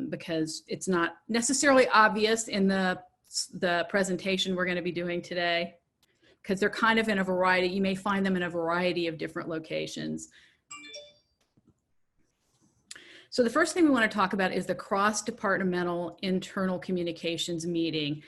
because it's not necessarily obvious in the presentation we're going to be doing today, because they're kind of in a variety. You may find them in a variety of different locations. So the first thing we want to talk about is the cross-departmental internal communications meeting.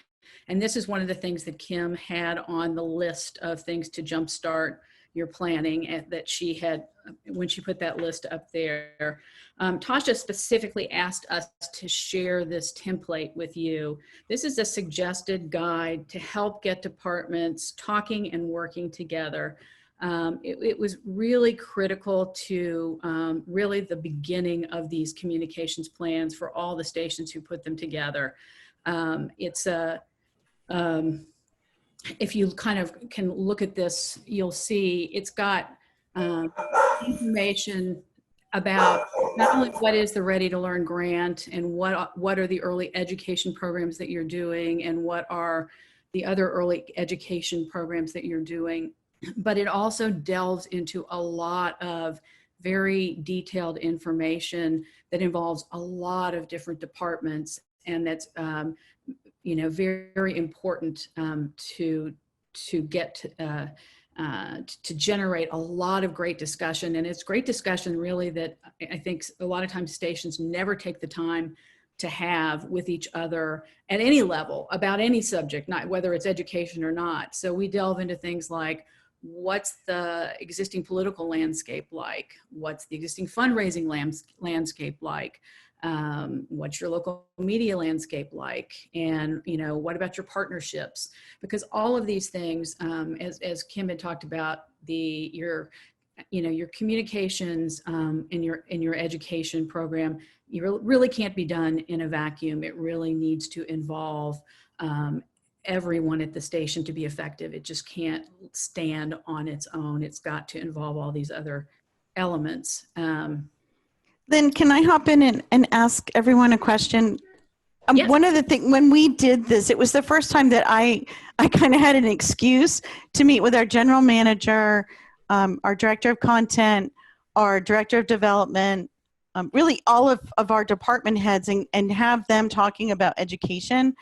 And this is one of the things that Kim had on the list of things to jumpstart your planning that she had when she put that list up there. Tasha specifically asked us to share this template with you. This is a suggested guide to help get departments talking and working together. It was really critical to really the beginning of these communications plans for all the stations who put them together. If you kind of can look at this, you'll see it's got information about not only what is the Ready to Learn grant and what are the early education programs that you're doing and what are the other early education programs that you're doing, but it also delves into a lot of very detailed information that involves a lot of different departments, and that's you know, very, very important to get to generate a lot of great discussion. And it's great discussion really that I think a lot of times stations never take the time to have with each other at any level about any subject, not whether it's education or not. So we delve into things like, what's the existing political landscape like? What's the existing fundraising landscape like? What's your local media landscape like? And, you know, what about your partnerships? Because all of these things, as Kim had talked about, your communications in your education program, you really can't be done in a vacuum. It really needs to involve everyone at the station to be effective. It just can't stand on its own. It's got to involve all these other elements. Then can I hop in and ask everyone a question? Yes. One of the things, when we did this, it was the first time that I kind of had an excuse to meet with our general manager, our director of content, our director of development, really all of our department heads and have them talking about education.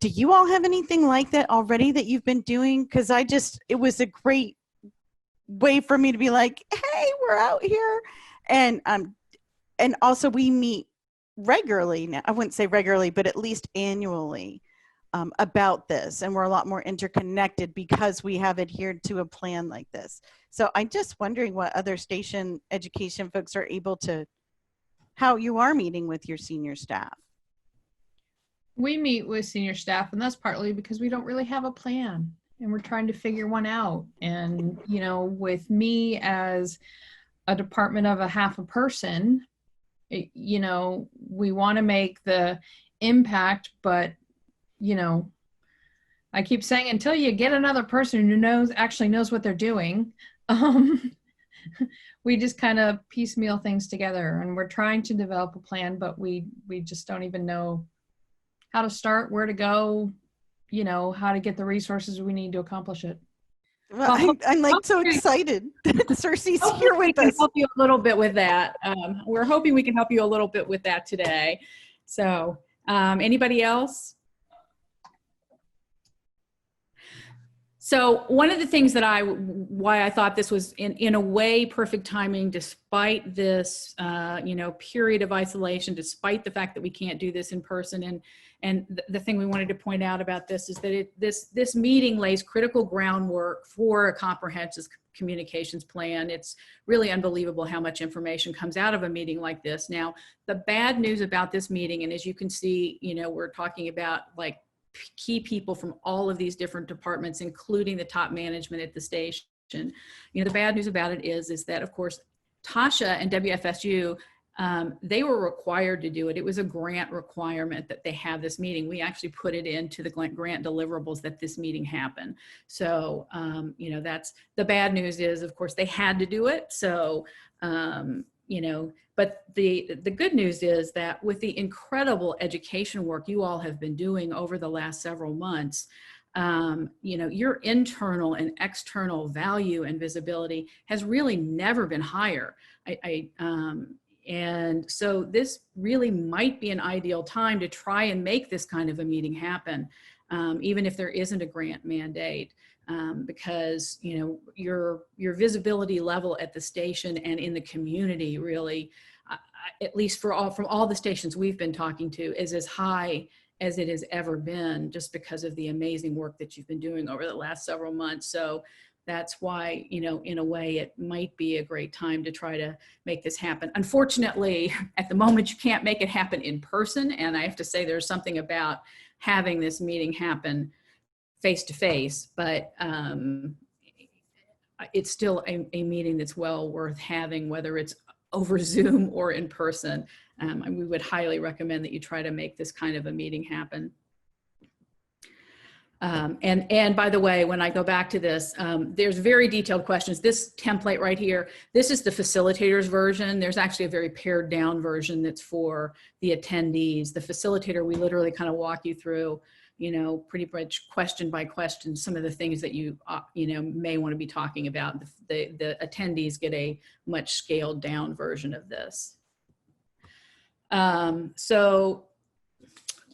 Do you all have anything like that already that you've been doing? Because it was a great way for me to be like, hey, we're out here. And also we meet regularly now. I wouldn't say regularly, but at least annually about this. And we're a lot more interconnected because we have adhered to a plan like this. So I'm just wondering what other station education folks are able to, how you are meeting with your senior staff. We meet with senior staff, and that's partly because we don't really have a plan and we're trying to figure one out. And, you know, with me as a department of a half a person, you know, we want to make the impact, but, you know, I keep saying until you get another person who actually knows what they're doing, we just kind of piecemeal things together, and we're trying to develop a plan, but we just don't even know how to start, where to go, you know, how to get the resources we need to accomplish it. Well, I'm like so excited that Cersei's here with us. We can help you a little bit with that. We're hoping we can help you a little bit with that today. So anybody else? So one of the things that why I thought this was in a way perfect timing, despite this period of isolation, despite the fact that we can't do this in person, and the thing we wanted to point out about this is that this meeting lays critical groundwork for a comprehensive communications plan. It's really unbelievable how much information comes out of a meeting like this. Now, the bad news about this meeting, and as you can see, you know, we're talking about like key people from all of these different departments, including the top management at the station. You know, the bad news about it is that, of course, Tasha and WFSU, they were required to do it. It was a grant requirement that they have this meeting. We actually put it into the grant deliverables that this meeting happen. So, you know, that's the bad news is, of course, they had to do it. So, you know, but the good news is that with the incredible education work you all have been doing over the last several months, you know, your internal and external value and visibility has really never been higher. And so this really might be an ideal time to try and make this kind of a meeting happen, even if there isn't a grant mandate, because your visibility level at the station and in the community really, at least from all the stations we've been talking to, is as high as it has ever been, just because of the amazing work that you've been doing over the last several months. So that's why, in a way, it might be a great time to try to make this happen. Unfortunately, at the moment, you can't make it happen in person. And I have to say there's something about having this meeting happen face to face, but it's still a meeting that's well worth having, whether it's over Zoom or in person. And we would highly recommend that you try to make this kind of a meeting happen. And by the way, when I go back to this, there's very detailed questions. This template right here, this is the facilitator's version. There's actually a very pared down version that's for the attendees. The facilitator, we literally kind of walk you through, pretty much question by question, some of the things that you may want to be talking about. The attendees get a much scaled down version of this.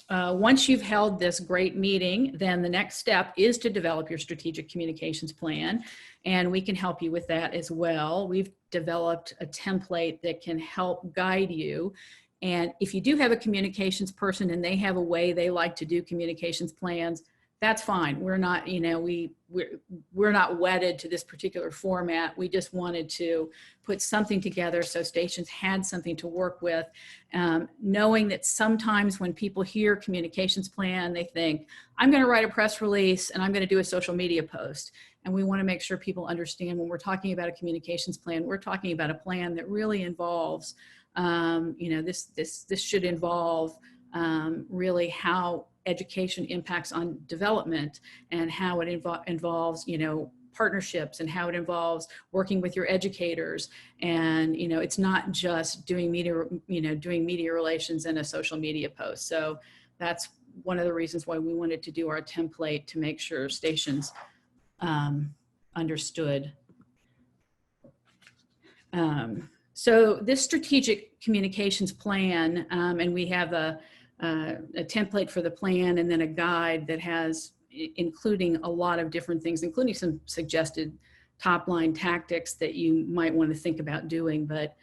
Once you've held this great meeting, then the next step is to develop your strategic communications plan, and we can help you with that as well. We've developed a template that can help guide you. And if you do have a communications person and they have a way they like to do communications plans, that's fine. We're not, we're not wedded to this particular format. We just wanted to put something together so stations had something to work with, knowing that sometimes when people hear communications plan, they think, I'm going to write a press release and I'm going to do a social media post. And we want to make sure people understand when we're talking about a communications plan, we're talking about a plan that really involves, this should involve really how education impacts on development, and how it involves, partnerships, and how it involves working with your educators. And, it's not just doing media relations and a social media post. So that's one of the reasons why we wanted to do our template, to make sure stations understood. So this strategic communications plan, and we have a template for the plan, and then a guide that has, including a lot of different things, including some suggested top line tactics that you might want to think about doing, but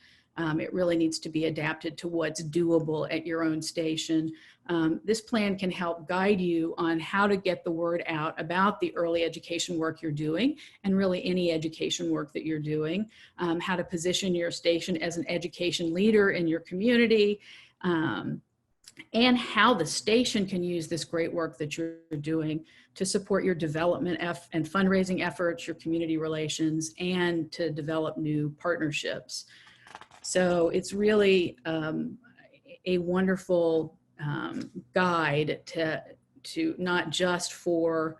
it really needs to be adapted to what's doable at your own station. This plan can help guide you on how to get the word out about the early education work you're doing, and really any education work that you're doing, how to position your station as an education leader in your community, and how the station can use this great work that you're doing to support your development and fundraising efforts, your community relations, and to develop new partnerships. So it's really a wonderful guide to not just for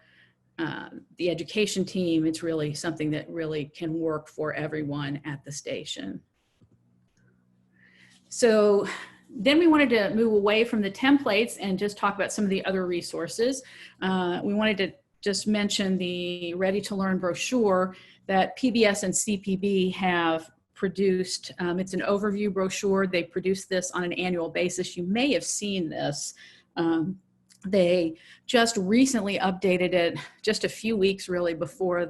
the education team. It's really something that really can work for everyone at the station. So then we wanted to move away from the templates and just talk about some of the other resources. We wanted to just mention the Ready to Learn brochure that PBS and CPB have produced. It's an overview brochure. They produce this on an annual basis. You may have seen this. They just recently updated it, just a few weeks really before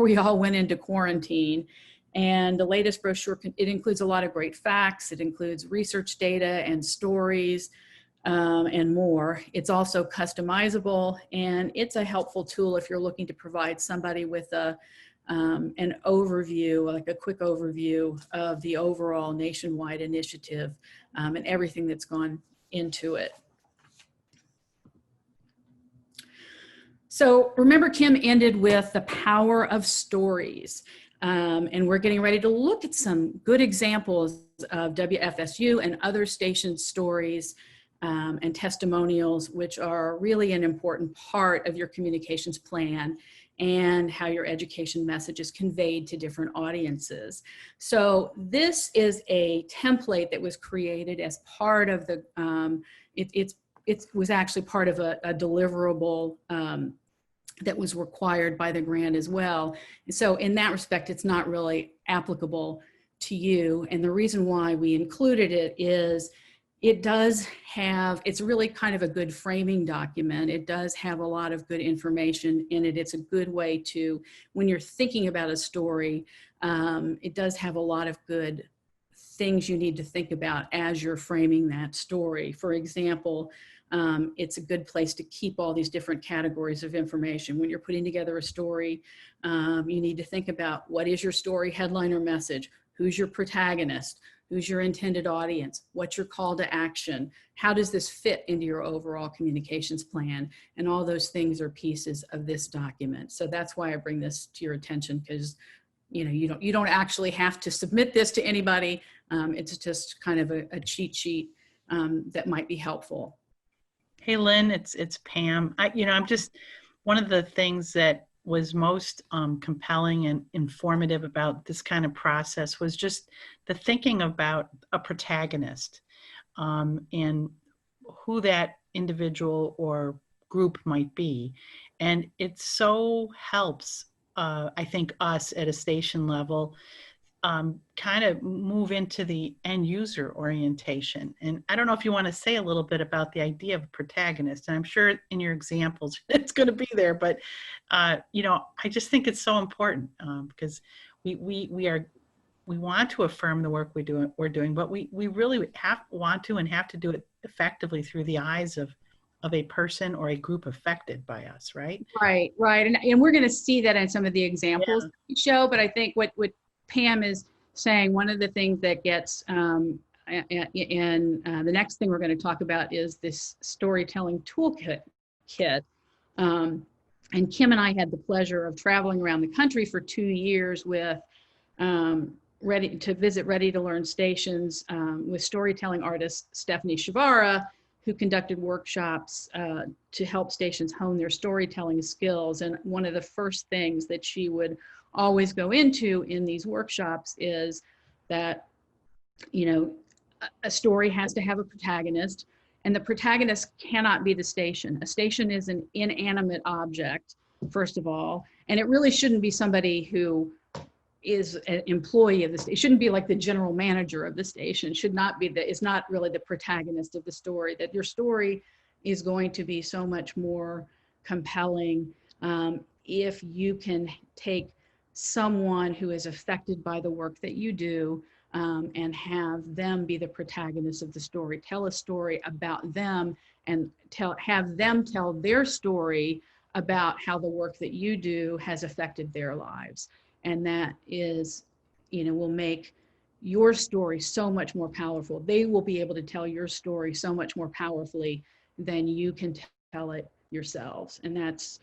we all went into quarantine. And the latest brochure, it includes a lot of great facts. It includes research data and stories and more. It's also customizable, and it's a helpful tool if you're looking to provide somebody with an overview, like a quick overview of the overall nationwide initiative and everything that's gone into it. So remember, Kim ended with the power of stories. And we're getting ready to look at some good examples of WFSU and other station stories and testimonials, which are really an important part of your communications plan and how your education message is conveyed to different audiences. So this is a template that was created as part of the, it was actually part of a deliverable that was required by the grant as well. So in that respect, it's not really applicable to you. And the reason why we included it is it does have, it's really kind of a good framing document. It does have a lot of good information in it. It's a good way to, when you're thinking about a story, it does have a lot of good things you need to think about as you're framing that story. For example, it's a good place to keep all these different categories of information. When you're putting together a story, you need to think about what is your story headline or message? Who's your protagonist? Who's your intended audience? What's your call to action? How does this fit into your overall communications plan? And all those things are pieces of this document. So that's why I bring this to your attention, because you don't actually have to submit this to anybody. It's just kind of a cheat sheet that might be helpful. Hey, Lynn, it's Pam. I'm just, one of the things that was most compelling and informative about this kind of process was just the thinking about a protagonist and who that individual or group might be. And it so helps, I think, us at a station level kind of move into the end user orientation. And I don't know if you want to say a little bit about the idea of a protagonist. And I'm sure in your examples it's going to be there, but I just think it's so important because we want to affirm the work we're doing, but we really want to and have to do it effectively through the eyes of a person or a group affected by us, right? Right. And we're going to see that in some of the examples we show, but I think what Pam is saying, one of the things that gets and the next thing we're going to talk about is this storytelling toolkit. And Kim and I had the pleasure of traveling around the country for 2 years with Ready to Learn stations with storytelling artist Stephanie Shavara, who conducted workshops to help stations hone their storytelling skills. And one of the first things that she would always go into in these workshops is that, a story has to have a protagonist, and the protagonist cannot be the station. A station is an inanimate object, first of all, and it really shouldn't be somebody who is an employee of the station. It shouldn't be like the general manager of the station. Is not really the protagonist of the story. That your story is going to be so much more compelling if you can take someone who is affected by the work that you do and have them be the protagonist of the story. Tell a story about them and have them tell their story about how the work that you do has affected their lives. And that is, will make your story so much more powerful. They will be able to tell your story so much more powerfully than you can tell it yourselves. And that's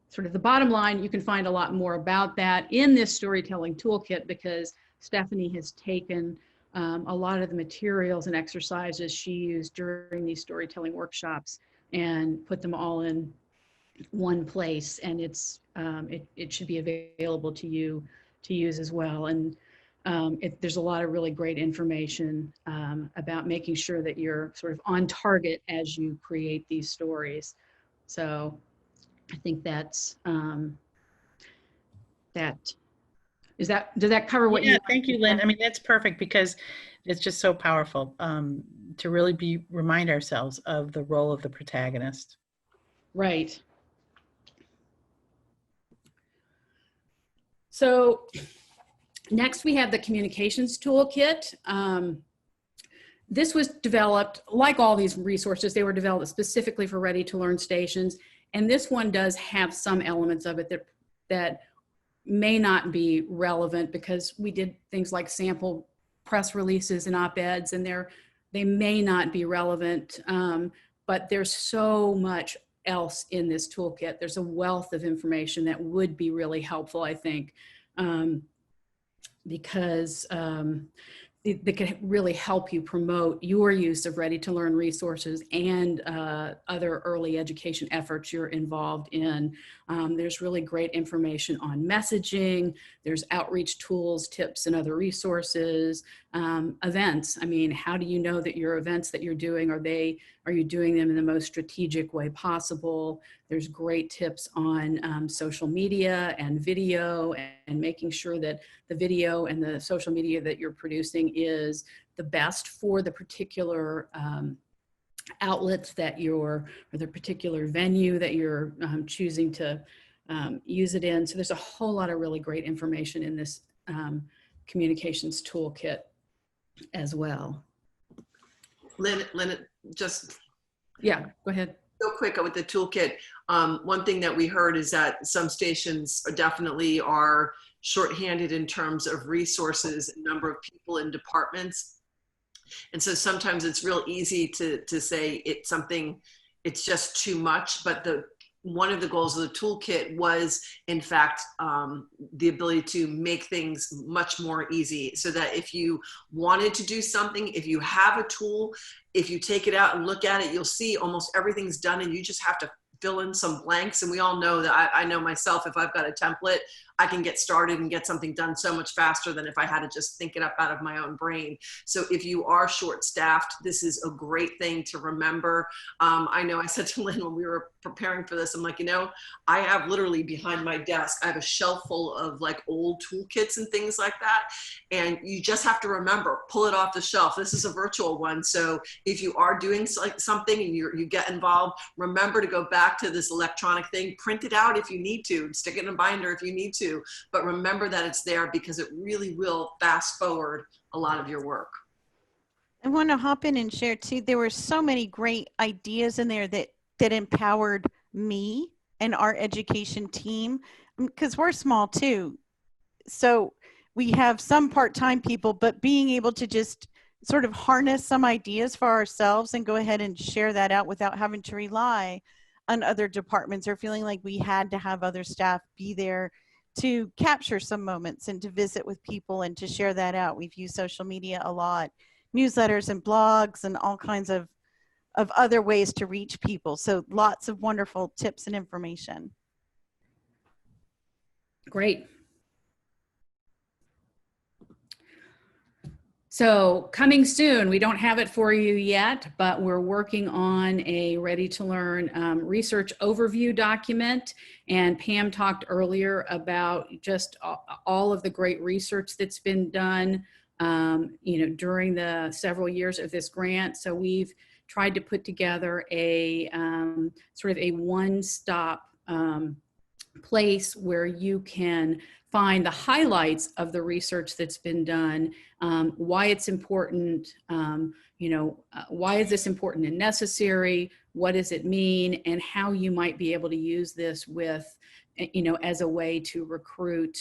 sort of the bottom line. You can find a lot more about that in this storytelling toolkit, because Stephanie has taken a lot of the materials and exercises she used during these storytelling workshops and put them all in one place. And it should be available to you to use as well. And there's a lot of really great information about making sure that you're sort of on target as you create these stories. So I think does that cover what you? Yeah, thank you, Lynn. I mean, that's perfect, because it's just so powerful to really remind ourselves of the role of the protagonist. Right. So next we have the communications toolkit. This was developed, like all these resources, they were developed specifically for Ready to Learn stations. And this one does have some elements of it that may not be relevant, because we did things like sample press releases and op-eds, and they may not be relevant, but there's so much else in this toolkit. There's a wealth of information that would be really helpful, I think, because that could really help you promote your use of Ready to Learn resources and other early education efforts you're involved in. There's really great information on messaging. There's outreach tools, tips, and other resources. Events. I mean, how do you know that your events that you're doing, are you doing them in the most strategic way possible? There's great tips on social media and video and making sure that the video and the social media that you're producing is the best for the particular outlets that or the particular venue that you're choosing to use it in. So there's a whole lot of really great information in this communications toolkit as well. Lynn, just Yeah, go ahead. real quick with the toolkit. One thing that we heard is that some stations definitely are shorthanded in terms of resources and number of people in departments. And so sometimes it's real easy to say it's just too much, but one of the goals of the toolkit was, in fact, the ability to make things much more easy, so that if you wanted to do something, if you have a tool, if you take it out and look at it, you'll see almost everything's done, and you just have to fill in some blanks. And we all know that I know myself, if I've got a template, I can get started and get something done so much faster than if I had to just think it up out of my own brain. So if you are short-staffed, this is a great thing to remember. I know I said to Lynn when we were preparing for this, I'm like, I have literally behind my desk, I have a shelf full of like old toolkits and things like that. And you just have to remember, pull it off the shelf. This is a virtual one. So if you are doing something and you get involved, remember to go back to this electronic thing, print it out if you need to, stick it in a binder if you need to. But remember that it's there, because it really will fast forward a lot of your work. I want to hop in and share too. There were so many great ideas in there that empowered me and our education team, because we're small too. So we have some part-time people, but being able to just sort of harness some ideas for ourselves and go ahead and share that out without having to rely on other departments or feeling like we had to have other staff be there to capture some moments and to visit with people and to share that out. We've used social media a lot, newsletters and blogs and all kinds of other ways to reach people. So lots of wonderful tips and information. Great. So coming soon, we don't have it for you yet, but we're working on a ready to learn research overview document. And Pam talked earlier about just all of the great research that's been done, during the several years of this grant. So we've tried to put together a sort of a one-stop place where you can find the highlights of the research that's been done, why it's important, why is this important and necessary, what does it mean, and how you might be able to use this with, as a way to recruit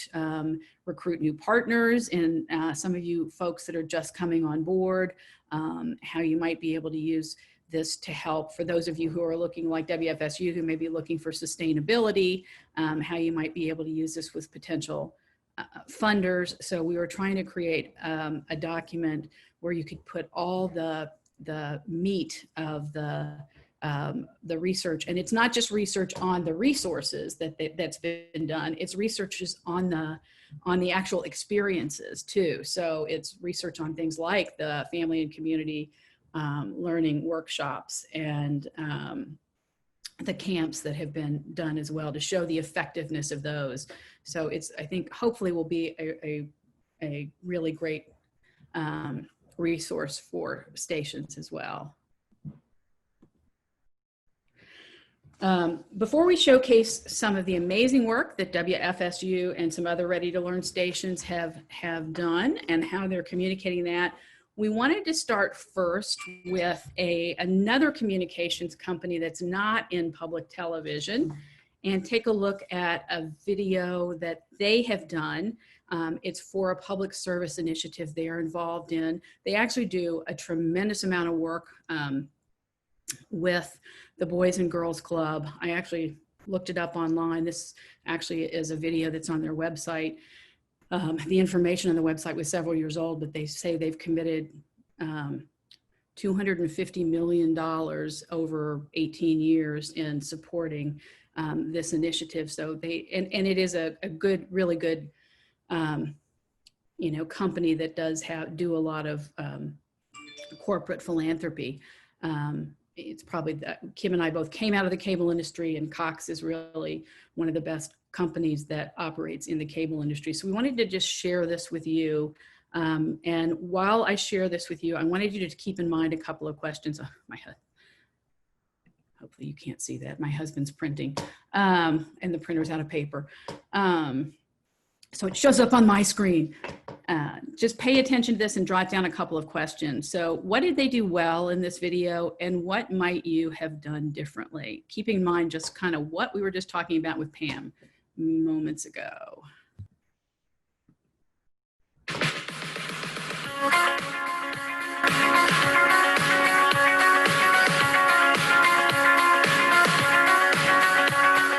new partners, and some of you folks that are just coming on board, how you might be able to use this to help for those of you who are looking like WFSU, who may be looking for sustainability, how you might be able to use this with potential funders. So we were trying to create a document where you could put all the meat of the research, and it's not just research on the resources that's been done. It's researches on the actual experiences too. So it's research on things like the family and community learning workshops and the camps that have been done as well, to show the effectiveness of those. So I think hopefully will be a really great resource for stations as well. Before we showcase some of the amazing work that WFSU and some other Ready to Learn stations have done and how they're communicating that, we wanted to start first with another communications company that's not in public television, and take a look at a video that they have done. It's for a public service initiative they are involved in. They actually do a tremendous amount of work with the Boys and Girls Club. I actually looked it up online. This actually is a video that's on their website. The information on the website was several years old, but they say they've committed $250 million over 18 years in supporting this initiative. So and it is a good, really good, company that does do a lot of corporate philanthropy. It's probably that Kim and I both came out of the cable industry, and Cox is really one of the best companies that operates in the cable industry. So we wanted to just share this with you. And while I share this with you, I wanted you to keep in mind a couple of questions. Oh, hopefully you can't see that. My husband's printing and the printer's out of paper. So it shows up on my screen. Just pay attention to this and jot down a couple of questions. So what did they do well in this video, and what might you have done differently? Keeping in mind just kind of what we were just talking about with Pam moments ago.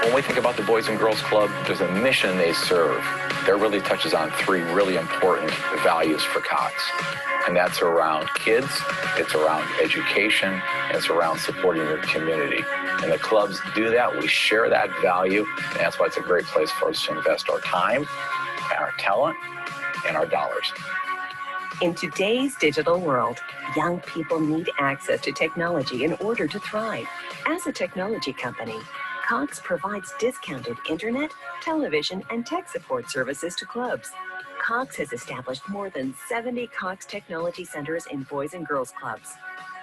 When we think about the Boys and Girls Club, there's a mission they serve that really touches on three really important values for Cox. And that's around kids, it's around education, and it's around supporting your community. And the clubs do that. We share that value, and that's why it's a great place for us to invest our time, our talent, and our dollars. In today's digital world, young people need access to technology in order to thrive. As a technology company, Cox provides discounted internet, television, and tech support services to clubs. Cox has established more than 70 Cox Technology Centers in Boys and Girls Clubs.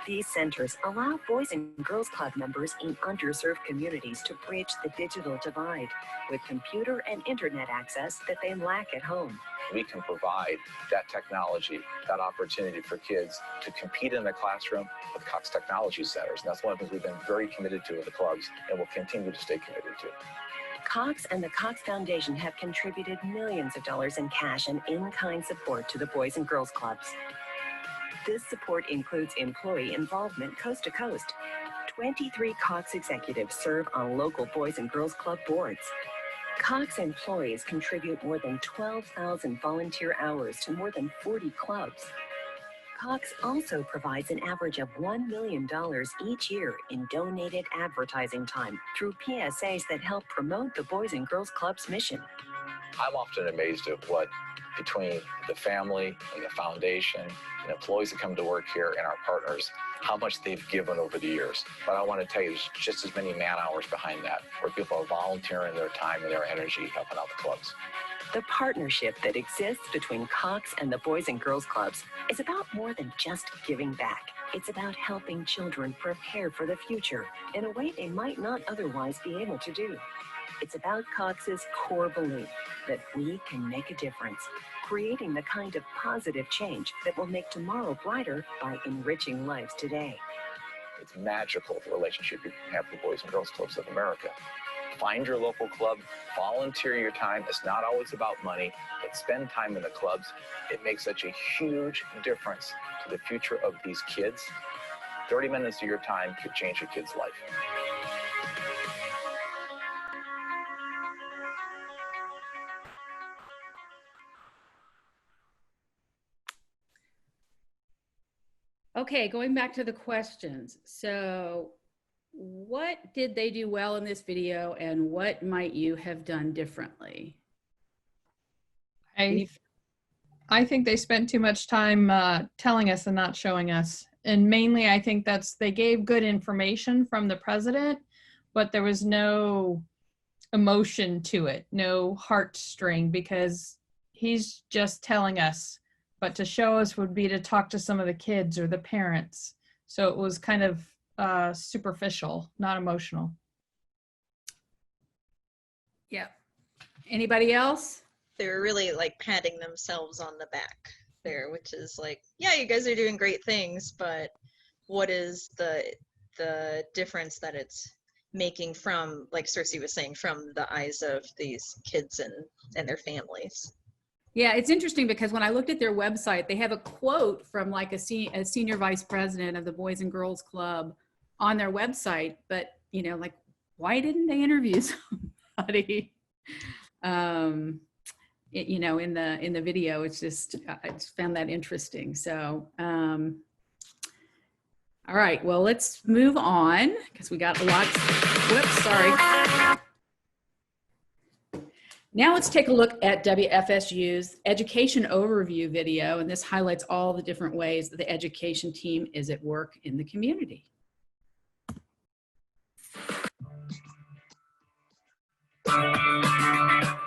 These centers allow Boys and Girls Club members in underserved communities to bridge the digital divide with computer and internet access that they lack at home. We can provide that technology, that opportunity for kids to compete in the classroom with Cox Technology Centers. And that's one of the things we've been very committed to with the clubs and will continue to stay committed to. Cox and the Cox Foundation have contributed millions of dollars in cash and in-kind support to the Boys and Girls Clubs. This support includes employee involvement coast to coast. 23 Cox executives serve on local Boys and Girls Club boards. Cox employees contribute more than 12,000 volunteer hours to more than 40 clubs. Cox also provides an average of $1 million each year in donated advertising time through PSAs that help promote the Boys and Girls Club's mission. I'm often amazed at what, between the family and the foundation and employees that come to work here and our partners, how much they've given over the years. But I want to tell you, there's just as many man hours behind that, where people are volunteering their time and their energy helping out the clubs. The partnership that exists between Cox and the Boys and Girls Clubs is about more than just giving back. It's about helping children prepare for the future in a way they might not otherwise be able to do. It's about Cox's core belief that we can make a difference, creating the kind of positive change that will make tomorrow brighter by enriching lives today. It's magical, the relationship you can have with the Boys and Girls Clubs of America. Find your local club, volunteer your time. It's not always about money, but spend time in the clubs. It makes such a huge difference to the future of these kids. 30 minutes of your time could change a kid's life. Okay, going back to the questions. So what did they do well in this video, and what might you have done differently? I think they spent too much time telling us and not showing us. And mainly, I think they gave good information from the president, but there was no emotion to it, no heartstring, because he's just telling us. But to show us would be to talk to some of the kids or the parents. So it was kind of superficial, not emotional. Yeah. Anybody else? They were really like patting themselves on the back there, which is like, yeah, you guys are doing great things, but what is the difference that it's making from, like Cersei was saying, from the eyes of these kids and their families? Yeah, it's interesting because when I looked at their website, they have a quote from like a senior vice president of the Boys and Girls Club on their website, but you know, like, why didn't they interview somebody? You know, in the video, it's just, I just found that interesting. So, all right, well, let's move on because we got lots. Whoops, sorry. Now let's take a look at WFSU's education overview video, and this highlights all the different ways that the education team is at work in the community.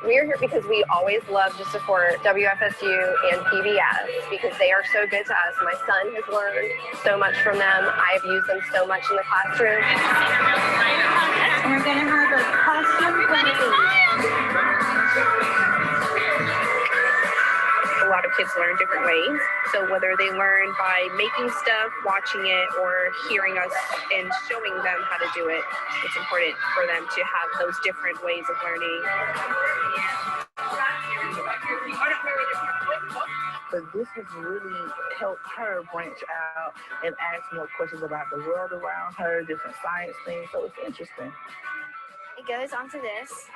We're here because we always love to support WFSU and PBS because they are so good to us. My son has learned so much from them. I've used them so much in the classroom. And we're going to have a costume A lot of kids learn different ways. So whether they learn by making stuff, watching it, or hearing us and showing them how to do it, it's important for them to have those different ways of learning. But this has really helped her branch out and ask more questions about the world around her, different science things. So it's interesting. It goes onto this.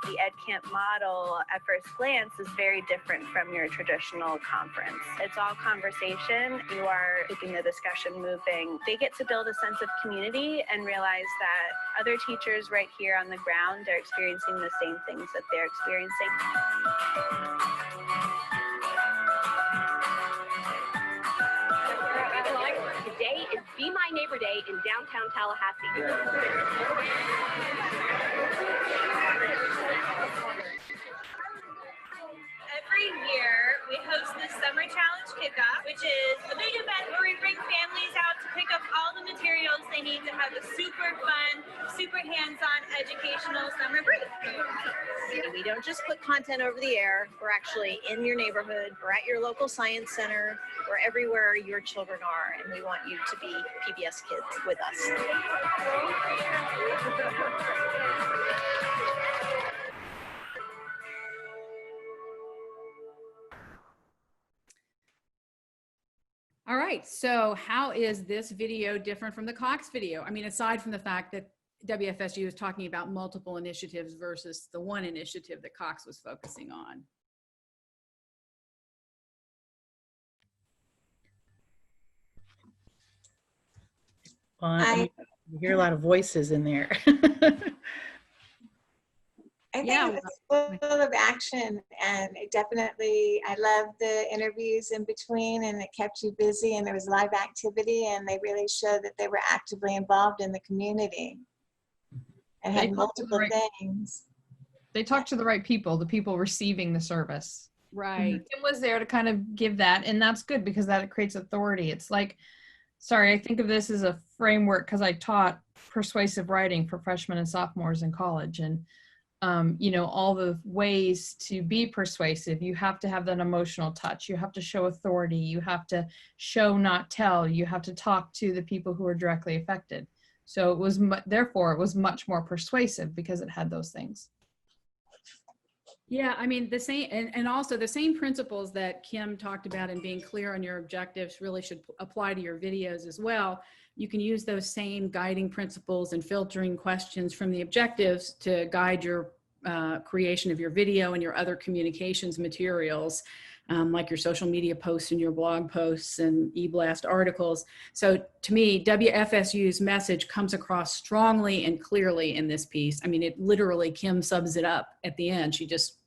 The EdCamp model at first glance is very different from your traditional conference. It's all conversation. You are keeping the discussion moving. They get to build a sense of community and realize that other teachers right here on the ground are experiencing the same things that they're experiencing. Today is Be My Neighbor Day in downtown Tallahassee. Every year, we host the Summer Challenge Kickoff, which is a big event where we bring families out to pick up all the materials they need to have a super fun, super hands-on educational summer break. We don't just put content over the air. We're actually in your neighborhood. We're at your local science center. We're everywhere your children are, and we want you to be PBS kids with us. All right, so how is this video different from the Cox video? I mean, aside from the fact that WFSU is talking about multiple initiatives versus the one initiative that Cox was focusing on. Well, you hear a lot of voices in there. I think it was full of action, and it definitely, I loved the interviews in between, and it kept you busy, and there was live activity, and they really showed that they were actively involved in the community and had multiple things. They talked to the right people, the people receiving the service. Right. Tim was there to kind of give that, and that's good because that creates authority. It's like, sorry, I think of this as a framework because I taught persuasive writing for freshmen and sophomores in college, and you know, all the ways to be persuasive. You have to have that emotional touch. You have to show authority. You have to show, not tell. You have to talk to the people who are directly affected. So it was, therefore, it was much more persuasive because it had those things. Yeah, I mean, the same, and also the same principles that Kim talked about in being clear on your objectives really should apply to your videos as well. You can use those same guiding principles and filtering questions from the objectives to guide your creation of your video and your other communications materials, like your social media posts and your blog posts and e-blast articles. So to me, WFSU's message comes across strongly and clearly in this piece. I mean, it literally, Kim subs it up at the end. She just,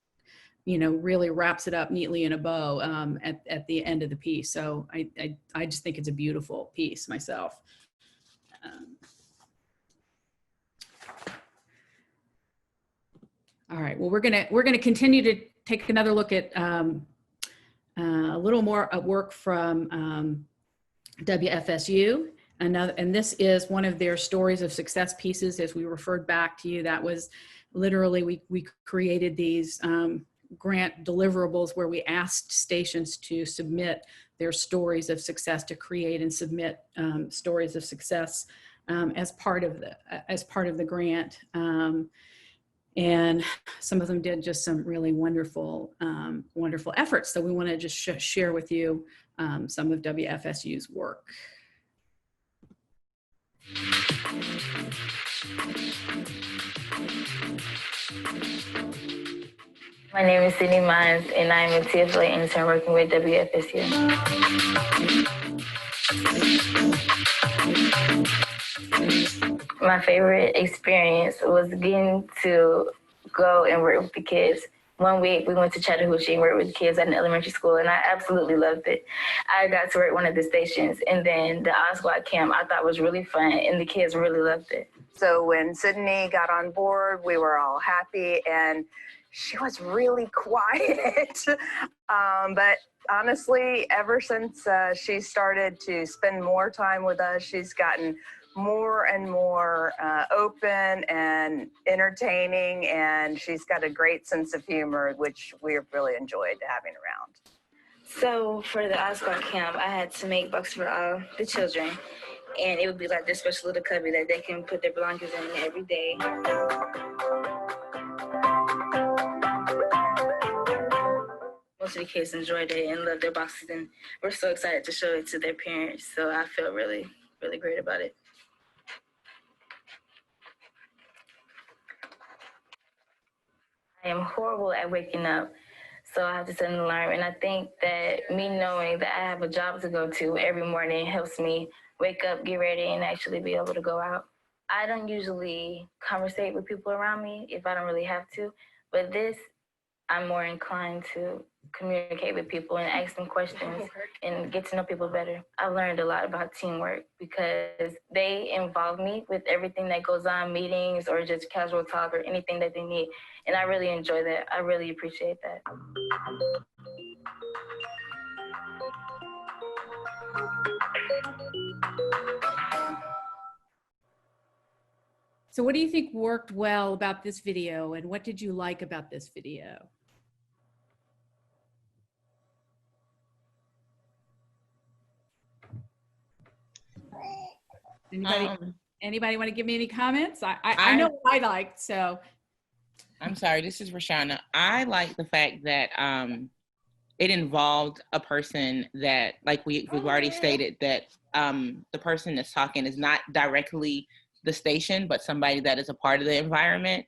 you know, really wraps it up neatly in a bow at the end of the piece. So I just think it's a beautiful piece myself. All right, well, we're gonna continue to take another look at a little more work from WFSU. And this is one of their stories of success pieces. As we referred back to you, that was literally, we created these grant deliverables where we asked stations to submit their stories of success, to create and submit stories of success as part of the grant. And some of them did just some really wonderful, wonderful efforts. So we want to just share with you some of WFSU's work. My name is Sydney Mines, and I'm a TFLA intern working with WFSU. My favorite experience was getting to go and work with the kids 1 week we went to Chattahoochee and worked with kids at an elementary school, and I absolutely loved it. I got to work one of the stations, and then the Oswald camp I thought was really fun, and the kids really loved it. So when Sydney got on board, we were all happy, and she was really quiet. But honestly, ever since she started to spend more time with us, she's gotten more and more open and entertaining, and she's got a great sense of humor, which we've really enjoyed having around. So for the Oswald camp, I had to make boxes for all the children, and it would be like their special little cubby that they can put their belongings in every day. Most of the kids enjoyed it and loved their boxes, and we're so excited to show it to their parents. So I feel really, really great about it. I am horrible at waking up, so I have to set an alarm. And I think that me knowing that I have a job to go to every morning helps me wake up, get ready, and actually be able to go out. I don't usually conversate with people around me if I don't really have to, but this, I'm more inclined to communicate with people and ask them questions and get to know people better. I've learned a lot about teamwork because they involve me with everything that goes on, meetings or just casual talk or anything that they need. And I really enjoy that. I really appreciate that. So what do you think worked well about this video, and what did you like about this video? Anybody want to give me any comments? I know what I liked, so. I'm sorry, this is Rashana. I like the fact that it involved a person that, like we've already stated, that the person that's talking is not directly the station, but somebody that is a part of the environment.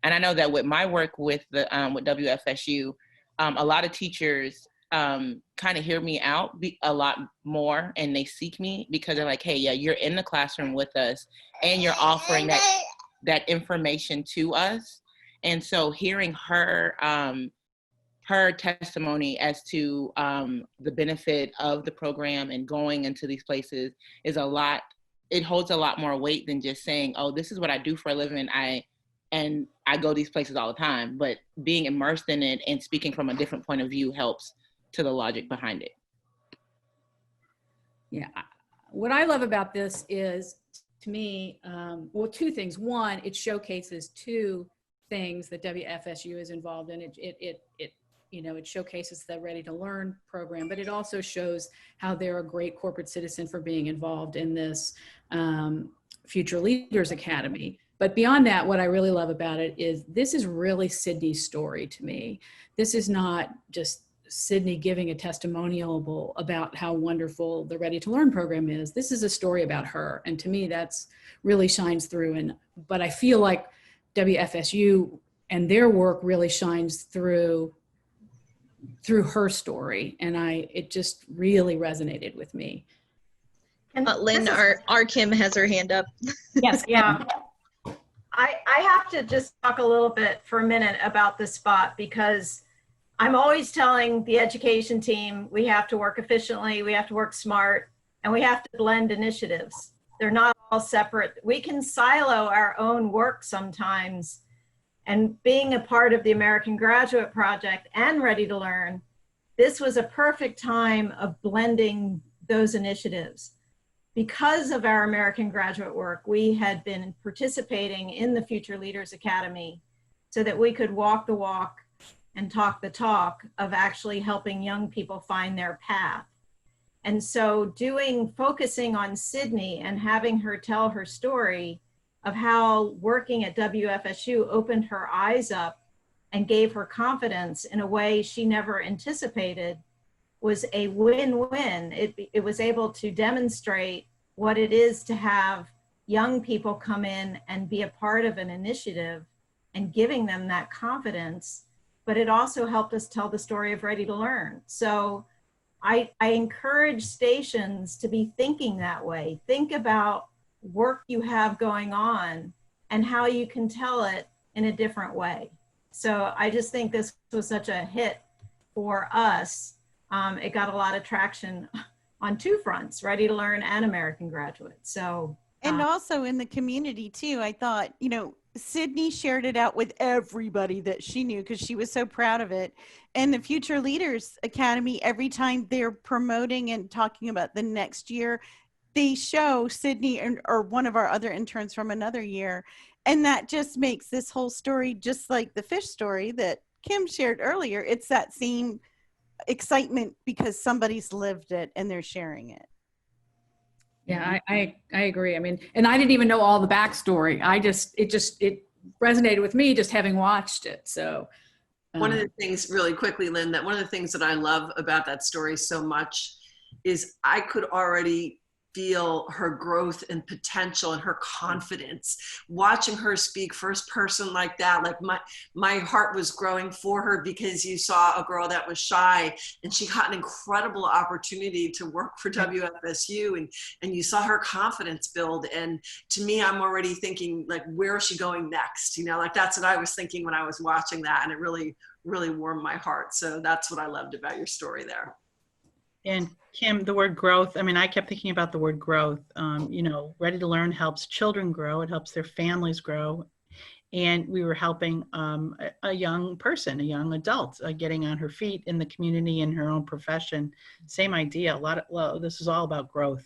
And I know that with my work with the with WFSU, a lot of teachers kind of hear me out a lot more, and they seek me because they're like, hey, yeah, you're in the classroom with us and you're offering that information to us. And so hearing her her testimony as to the benefit of the program and going into these places is a lot. It holds a lot more weight than just saying, oh, this is what I do for a living. And I go these places all the time, but being immersed in it and speaking from a different point of view helps to the logic behind it. Yeah, what I love about this is, to me, well, two things. One, it showcases two things that WFSU is involved in. It showcases the Ready to Learn program, but it also shows how they're a great corporate citizen for being involved in this Future Leaders Academy. But beyond that, what I really love about it is this is really Sydney's story to me. This is not just Sydney giving a testimonial about how wonderful the Ready to Learn program is. This is a story about her. And to me, that's really shines through. But I feel like WFSU and their work really shines through her story. And it just really resonated with me. Lynn, our Kim has her hand up. Yes. Yeah. I have to just talk a little bit for a minute about the spot, because I'm always telling the education team, we have to work efficiently, we have to work smart, and we have to blend initiatives. They're not all separate. We can silo our own work sometimes. And being a part of the American Graduate Project and Ready to Learn, this was a perfect time of blending those initiatives. Because of our American Graduate work, we had been participating in the Future Leaders Academy so that we could walk the walk and talk the talk of actually helping young people find their path. And so focusing on Sydney and having her tell her story of how working at WFSU opened her eyes up and gave her confidence in a way she never anticipated was a win-win. It was able to demonstrate what it is to have young people come in and be a part of an initiative and giving them that confidence, but it also helped us tell the story of Ready to Learn. So I encourage stations to be thinking that way. Think about work you have going on and how you can tell it in a different way. So I just think this was such a hit for us. It got a lot of traction on two fronts, Ready to Learn and American Graduate. So and also in the community too. I thought, you know, Sydney shared it out with everybody that she knew because she was so proud of it. And the Future Leaders Academy, every time they're promoting and talking about the next year, they show Sydney or one of our other interns from another year. And that just makes this whole story, just like the fish story that Kim shared earlier, it's that same excitement because somebody's lived it and they're sharing it. Yeah, I agree. I mean, and I didn't even know all the backstory. It resonated with me just having watched it. So one of the things, really quickly, Lynn, that one of the things that I love about that story so much is I could already feel her growth and potential and her confidence. Watching her speak first person like that, like my heart was growing for her because you saw a girl that was shy and she got an incredible opportunity to work for WFSU and you saw her confidence build. And to me, I'm already thinking like, where is she going next? You know, like that's what I was thinking when I was watching that, and it really, really warmed my heart. So that's what I loved about your story there. And Kim, the word growth, I mean, I kept thinking about the word growth. You know, Ready to Learn helps children grow. It helps their families grow. And we were helping a young person, a young adult, getting on her feet in the community, in her own profession. Same idea. This is all about growth.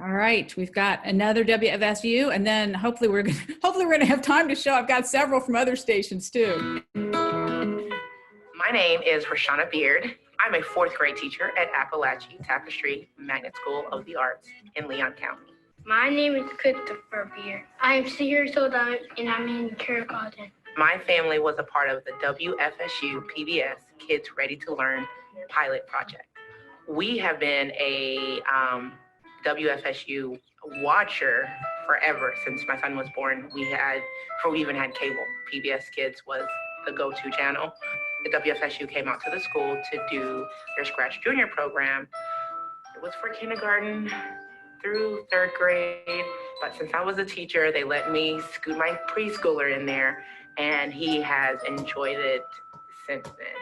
all right, we've got another WFSU, and then hopefully we're gonna have time to show. I've got several from other stations too. My name is Rashana Beard. I'm a fourth grade teacher at Appalachia Tapestry Magnet School of the Arts in Leon County. My name is Christopher Beard. I'm 6 years old and I'm in kindergarten. My family was a part of the WFSU PBS Kids Ready to Learn pilot project. We have been a WFSU watcher forever since my son was born. Before we even had cable, PBS Kids was the go-to channel. The WFSU came out to the school to do their Scratch Junior program. It was for kindergarten through third grade, but since I was a teacher, they let me scoot my preschooler in there, and he has enjoyed it since then.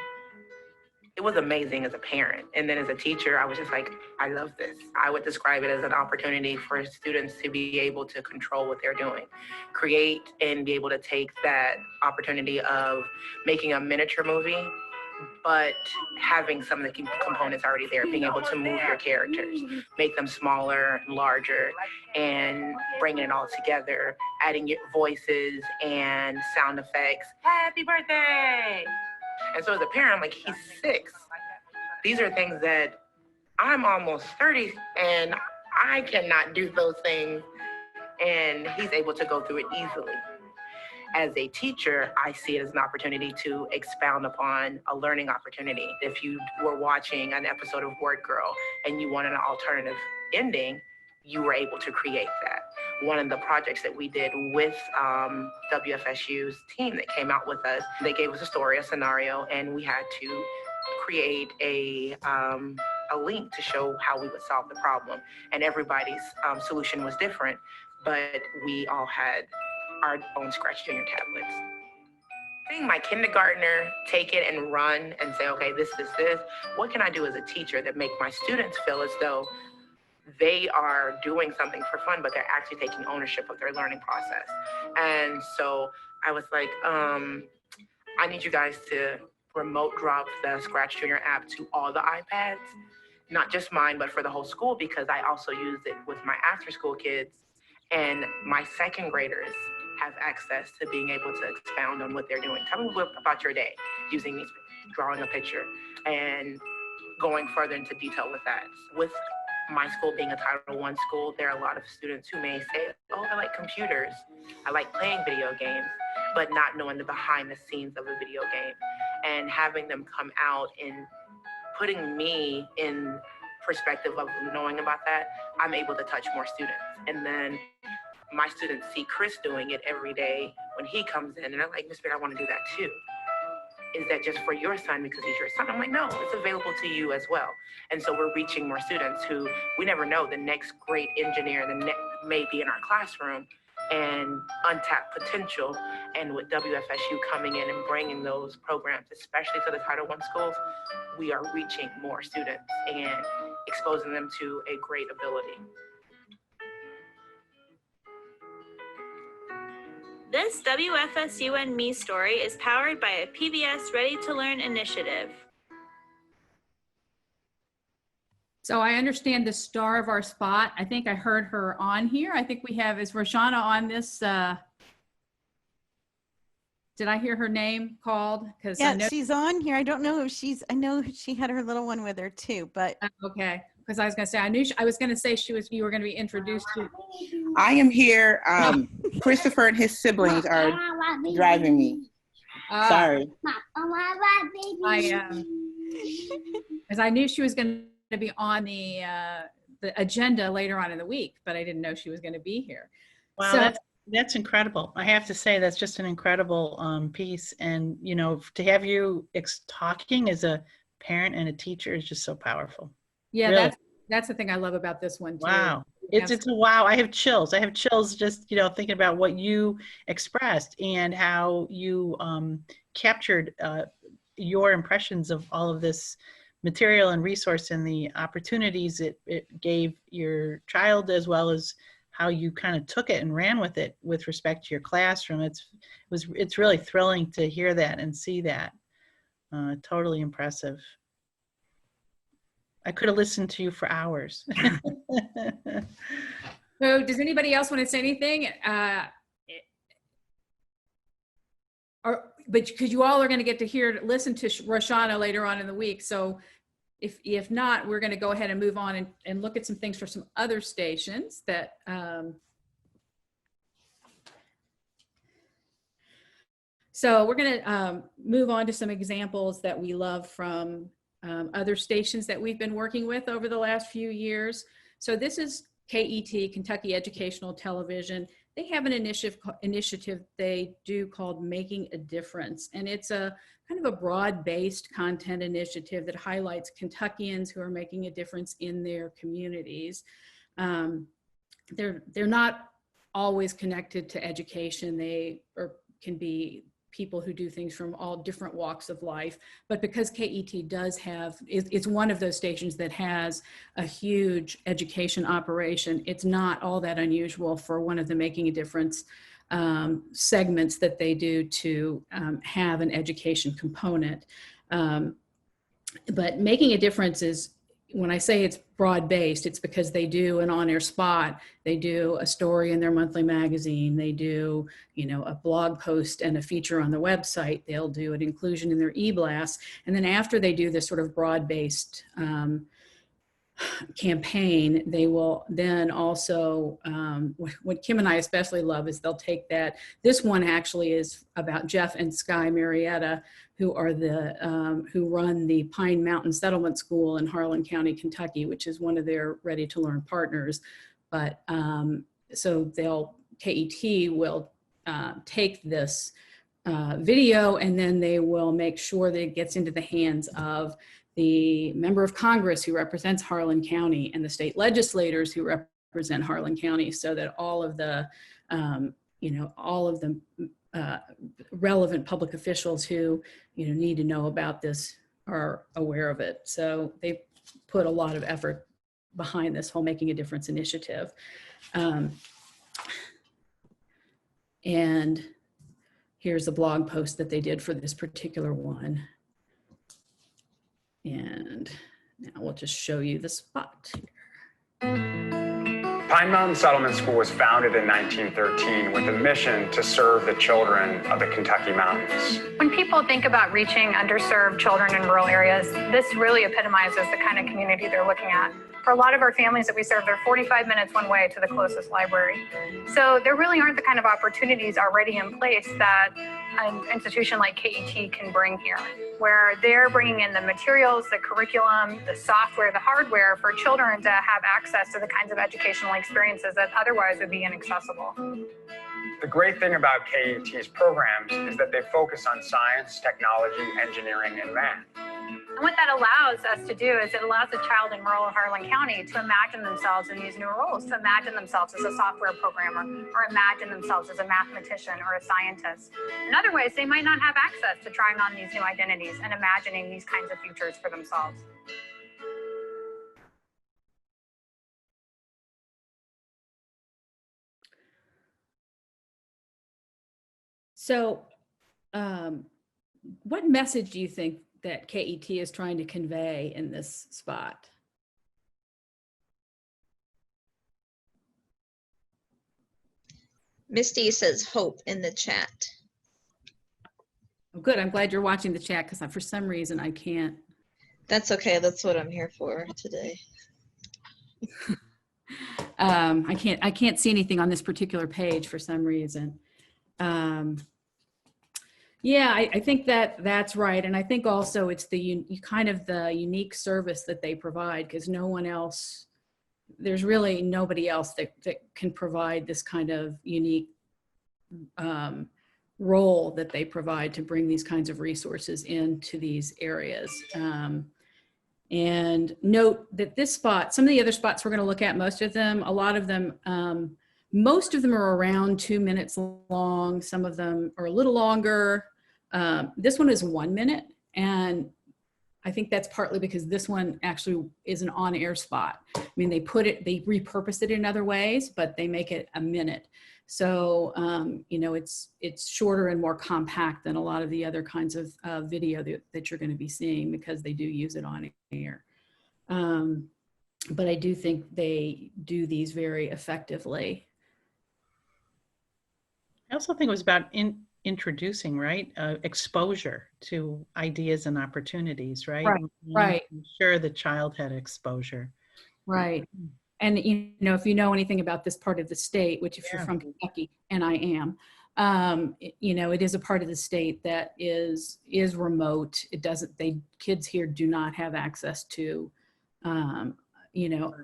It was amazing as a parent, and then as a teacher, I was just like, I love this. I would describe it as an opportunity for students to be able to control what they're doing, create and be able to take that opportunity of making a miniature movie, but having some of the components already there, being able to move your characters, make them smaller, larger, and bringing it all together, adding your voices and sound effects. Happy birthday! And so as a parent, I'm like, he's 6. These are things that I'm almost 30 and I cannot do those things. And he's able to go through it easily. As a teacher, I see it as an opportunity to expound upon a learning opportunity. If you were watching an episode of Word Girl and you wanted an alternative ending, you were able to create that. One of the projects that we did with WFSU's team that came out with us, they gave us a story, a scenario, and we had to create a link to show how we would solve the problem. And everybody's solution was different, but we all had our own Scratch Junior tablets. Seeing my kindergartner take it and run and say, okay, this, what can I do as a teacher that make my students feel as though they are doing something for fun, but they're actually taking ownership of their learning process. And so I was like, I need you guys to remote drop the Scratch Junior app to all the iPads, not just mine, but for the whole school, because I also use it with my after school kids, and my second graders have access to being able to expound on what they're doing. Tell me about your day using these, drawing a picture and going further into detail with that. With my school being a Title I school, there are a lot of students who may say, oh, I like computers, I like playing video games, but not knowing the behind the scenes of a video game. And having them come out and putting me in perspective of knowing about that, I'm able to touch more students. And then my students see Chris doing it every day when he comes in, and they're like, Miss Beard, I want to do that too. Is that just for your son because he's your son? I'm like, no, it's available to you as well. And so we're reaching more students who we never know the next great engineer that may be in our classroom and untapped potential. And with WFSU coming in and bringing those programs, especially to the Title I schools, we are reaching more students and exposing them to a great ability. This WFSU and Me story is powered by a PBS Ready to Learn initiative. So I understand the star of our spot. I think I heard her on here. I think we have, is Roshana on this? Did I hear her name called? Because Yeah, I know she's on here. I don't know if I know she had her little one with her too, but. Okay, because I was going to say, I was going to say you were going to be introduced to. I am here. Christopher and his siblings are driving me. Sorry. Because I knew she was going to be on the agenda later on in the week, but I didn't know she was going to be here. Wow, So, that's incredible. I have to say that's just an incredible piece, and you know, to have you talking as a parent and a teacher is just so powerful. Yeah, really. That's the thing I love about this one too. Wow, it's a wow. I have chills. I have chills just thinking about what you expressed and how you captured your impressions of all of this material and resource and the opportunities it gave your child, as well as how you kind of took it and ran with it with respect to your classroom. It's really thrilling to hear that and see that. Totally impressive. I could have listened to you for hours. So does anybody else want to say anything? But because you all are going to get to listen to Roshana later on in the week. So if not, we're going to go ahead and move on and look at some things for some other stations that so we're going to move on to some examples that we love from other stations that we've been working with over the last few years. So this is KET, Kentucky Educational Television. They have an initiative they do called Making a Difference. And it's a kind of a broad-based content initiative that highlights Kentuckians who are making a difference in their communities. They're not always connected to education. They can be people who do things from all different walks of life. But because KET does have, it's one of those stations that has a huge education operation, it's not all that unusual for one of the Making a Difference segments that they do to have an education component. But Making a Difference is, when I say it's broad-based, it's because they do an on-air spot, they do a story in their monthly magazine, they do, a blog post and a feature on the website, they'll do an inclusion in their e-blast, and then after they do this sort of broad-based campaign, they will then also, what Kim and I especially love is they'll take that. This one actually is about Jeff and Sky Marietta, who are who run the Pine Mountain Settlement School in Harlan County, Kentucky, which is one of their Ready to Learn partners. But so KET will take this video, and then they will make sure that it gets into the hands of the member of Congress who represents Harlan County and the state legislators who represent Harlan County, so that all of the, relevant public officials who, need to know about this are aware of it. So they put a lot of effort behind this whole Making a Difference initiative. And here's a blog post that they did for this particular one. And now we'll just show you the spot here. Pine Mountain Settlement School was founded in 1913 with a mission to serve the children of the Kentucky mountains. When people think about reaching underserved children in rural areas, this really epitomizes the kind of community they're looking at. For a lot of our families that we serve, they're 45 minutes one way to the closest library. So there really aren't the kind of opportunities already in place that an institution like KET can bring here, where they're bringing in the materials, the curriculum, the software, the hardware for children to have access to the kinds of educational experiences that otherwise would be inaccessible. The great thing about KET's programs is that they focus on science, technology, engineering, and math. And what that allows us to do is it allows a child in rural Harlan County to imagine themselves in these new roles, to imagine themselves as a software programmer, or imagine themselves as a mathematician or a scientist. In other ways, they might not have access to trying on these new identities and imagining these kinds of futures for themselves. So, what message do you think that KET is trying to convey in this spot? Misty says hope in the chat. Oh, good. I'm glad you're watching the chat because for some reason I can't. That's okay. That's what I'm here for today. I can't see anything on this particular page for some reason. Yeah, I think that's right. And I think also it's the kind of the unique service that they provide, because no one else, there's really nobody else that can provide this kind of unique role that they provide to bring these kinds of resources into these areas. And note that this spot, some of the other spots we're going to look at, most of them are around 2 minutes long. Some of them are a little longer. This one is 1 minute. And I think that's partly because this one actually is an on-air spot. I mean, they repurpose it in other ways, but they make it a minute. So, you know, it's shorter and more compact than a lot of the other kinds of video that you're going to be seeing, because they do use it on air. But I do think they do these very effectively. I also think it was about introducing, right? Exposure to ideas and opportunities, right? Right. I'm sure the child had exposure. Right. And, you know, if you know anything about this part of the state, which if you're from Kentucky, and I am, you know, it is a part of the state that is remote. It doesn't, kids here do not have access to, you know,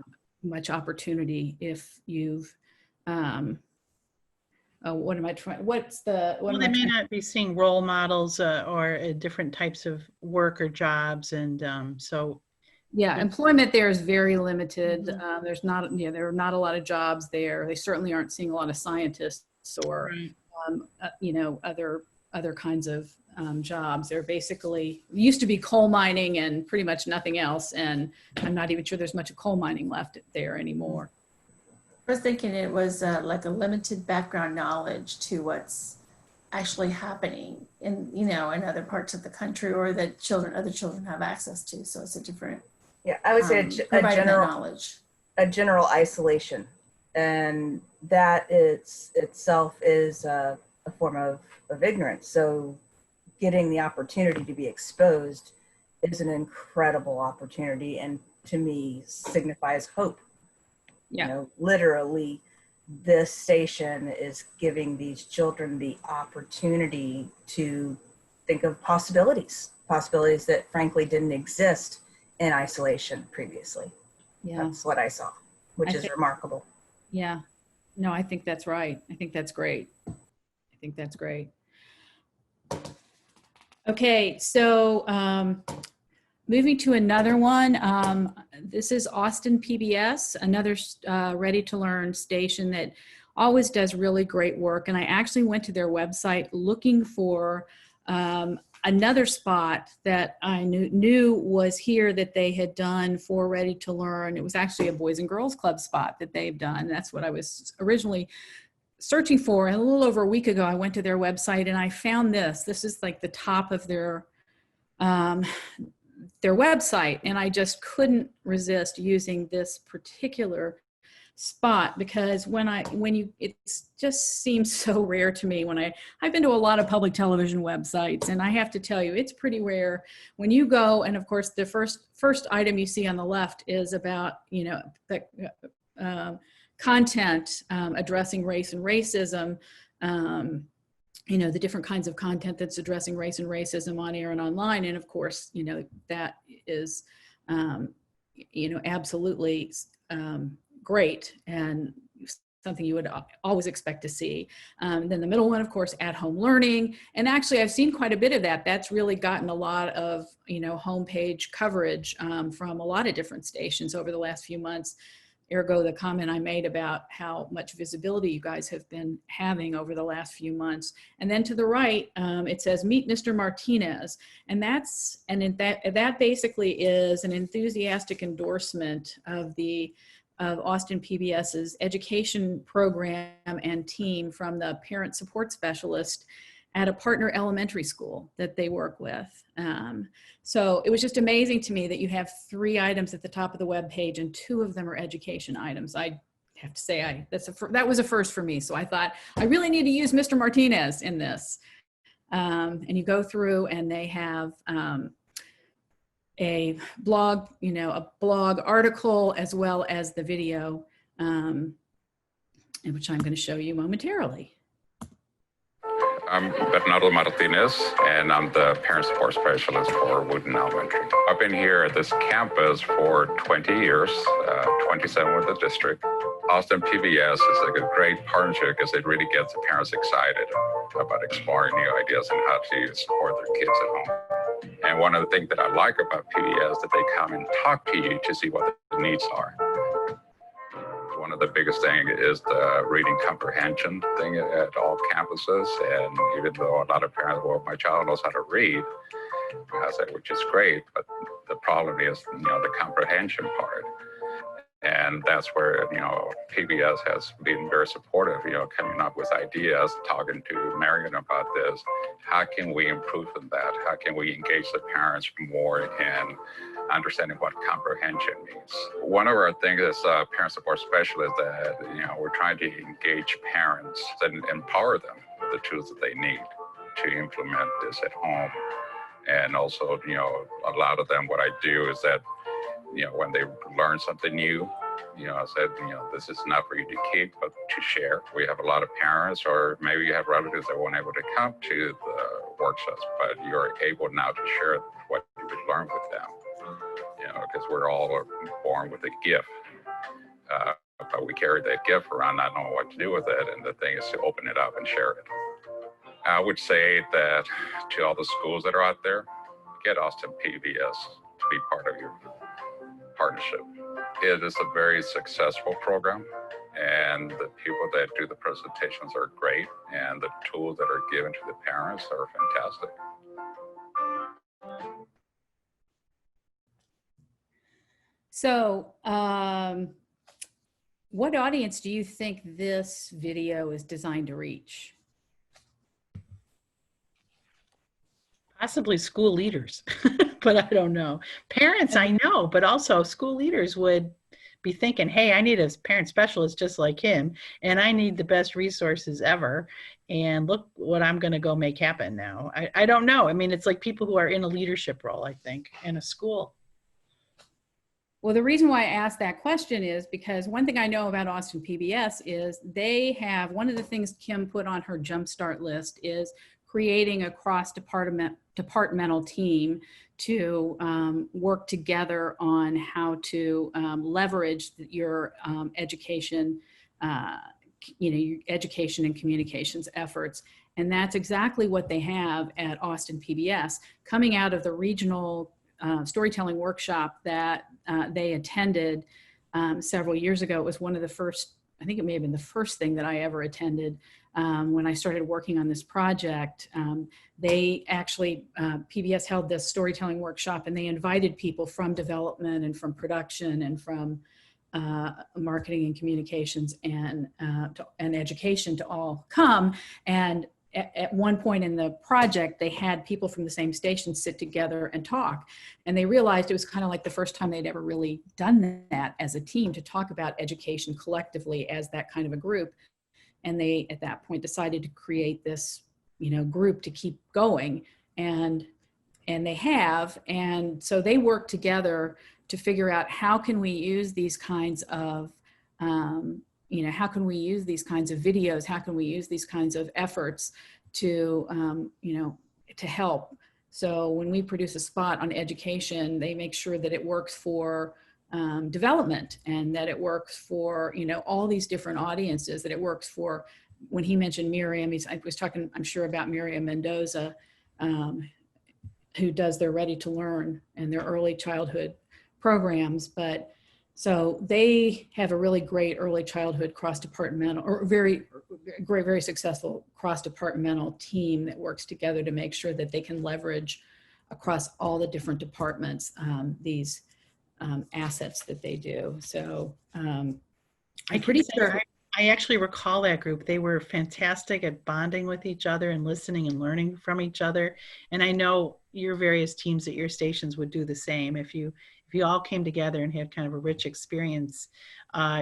much opportunity if you've, what am I trying? Well, they may not be seeing role models or different types of work or jobs, and so. Yeah, employment there is very limited. There are not a lot of jobs there. They certainly aren't seeing a lot of scientists or, you know, other kinds of jobs. They're basically, used to be coal mining and pretty much nothing else. And I'm not even sure there's much of coal mining left there anymore. I was thinking it was like a limited background knowledge to what's actually happening in, you know, in other parts of the country, or that other children have access to. So it's a different, yeah, I would say a general isolation, and that itself is a form of ignorance. So getting the opportunity to be exposed is an incredible opportunity, and to me signifies hope. Yeah. You know, literally, this station is giving these children the opportunity to think of possibilities that frankly didn't exist in isolation previously. Yeah. That's what I saw, which is remarkable. Yeah. No, I think that's right. I think that's great. I think that's great. Okay, so moving to another one. This is Austin PBS, another Ready to Learn station that always does really great work. And I actually went to their website looking for another spot that I knew was here that they had done for Ready to Learn. It was actually a Boys and Girls Club spot that they've done. That's what I was originally searching for. And a little over a week ago, I went to their website and I found this. This is like the top of their website, and I just couldn't resist using this particular spot, because it just seems so rare to me when I've been to a lot of public television websites, and I have to tell you, it's pretty rare when you go, and of course the first item you see on the left is about, you know, the content addressing race and racism, you know, the different kinds of content that's addressing race and racism on air and online. And of course, you know, that is, you know, absolutely great. And something you would always expect to see. Then the middle one, of course, at-home learning. And actually, I've seen quite a bit of that. That's really gotten a lot of, homepage coverage from a lot of different stations over the last few months. Ergo, the comment I made about how much visibility you guys have been having over the last few months. And then to the right, it says, meet Mr. Martinez. And that basically is an enthusiastic endorsement of Austin PBS's education program and team from the parent support specialist at a partner elementary school that they work with. So it was just amazing to me that you have 3 items at the top of the web page and 2 of them are education items. I have to say that was a first for me. So I thought I really need to use Mr. Martinez in this. And you go through and they have a blog, a blog article as well as the video, which I'm going to show you momentarily. I'm Departmental Martinez, and I'm the parent support specialist for Woodin Elementary. I've been here at this campus for 20 years, 27 with the district. Austin PBS is a great partnership because it really gets the parents excited about exploring new ideas and how to support their kids at home. And one of the things that I like about PBS is that they come and talk to you to see what the needs are. One of the biggest things is the reading comprehension thing at all campuses. And even though a lot of parents, well, my child knows how to read, I said, which is great, but the problem is, the comprehension part. And that's where, PBS has been very supportive, coming up with ideas, talking to Marion about this. How can we improve on that? How can we engage the parents more in understanding what comprehension means? One of our things as parent support specialists that, we're trying to engage parents and empower them with the tools that they need to implement this at home. And also, a lot of them, what I do is that, when they learn something new, I said, this is not for you to keep, but to share. We have a lot of parents, or maybe you have relatives that weren't able to come to the workshops, but you're able now to share what you learned with them. Because we're all born with a gift, but we carry that gift around not knowing what to do with it, and the thing is to open it up and share it. I would say that to all the schools that are out there, get Austin PBS to be part of your partnership. It is a very successful program, and the people that do the presentations are great, and the tools that are given to the parents are fantastic. So, what audience do you think this video is designed to reach? Possibly school leaders, but I don't know. Parents, I know, but also school leaders would be thinking, hey, I need a parent specialist just like him, and I need the best resources ever, and look what I'm going to go make happen now. I don't know. I mean, it's like people who are in a leadership role, I think, in a school. Well, the reason why I asked that question is because one thing I know about Austin PBS is they have, one of the things Kim put on her jumpstart list is creating a cross-departmental team to work together on how to leverage your education, your education and communications efforts. And that's exactly what they have at Austin PBS. Coming out of the regional storytelling workshop that they attended several years ago, it was one of the first, I think it may have been the first thing that I ever attended when I started working on this project. They actually, PBS held this storytelling workshop, and they invited people from development and from production and from marketing and communications and education to all come. And at one point in the project, they had people from the same station sit together and talk. And they realized it was kind of like the first time they'd ever really done that as a team, to talk about education collectively as that kind of a group. And they, at that point, decided to create this, group to keep going. And they have. And so they work together to figure out how can we use these kinds of, how can we use these kinds of videos? How can we use these kinds of efforts to, to help? So when we produce a spot on education, they make sure that it works for development, and that it works for, you know, all these different audiences, that it works for, when he mentioned Miriam, I was talking, I'm sure, about Miriam Mendoza, who does their Ready to Learn and their early childhood programs. But so they have a really great early childhood cross-departmental, or very great, very successful cross-departmental team that works together to make sure that they can leverage across all the different departments these assets that they do. So I'm pretty sure. I actually recall that group. They were fantastic at bonding with each other and listening and learning from each other. And I know your various teams at your stations would do the same. If you all came together and had kind of a rich experience,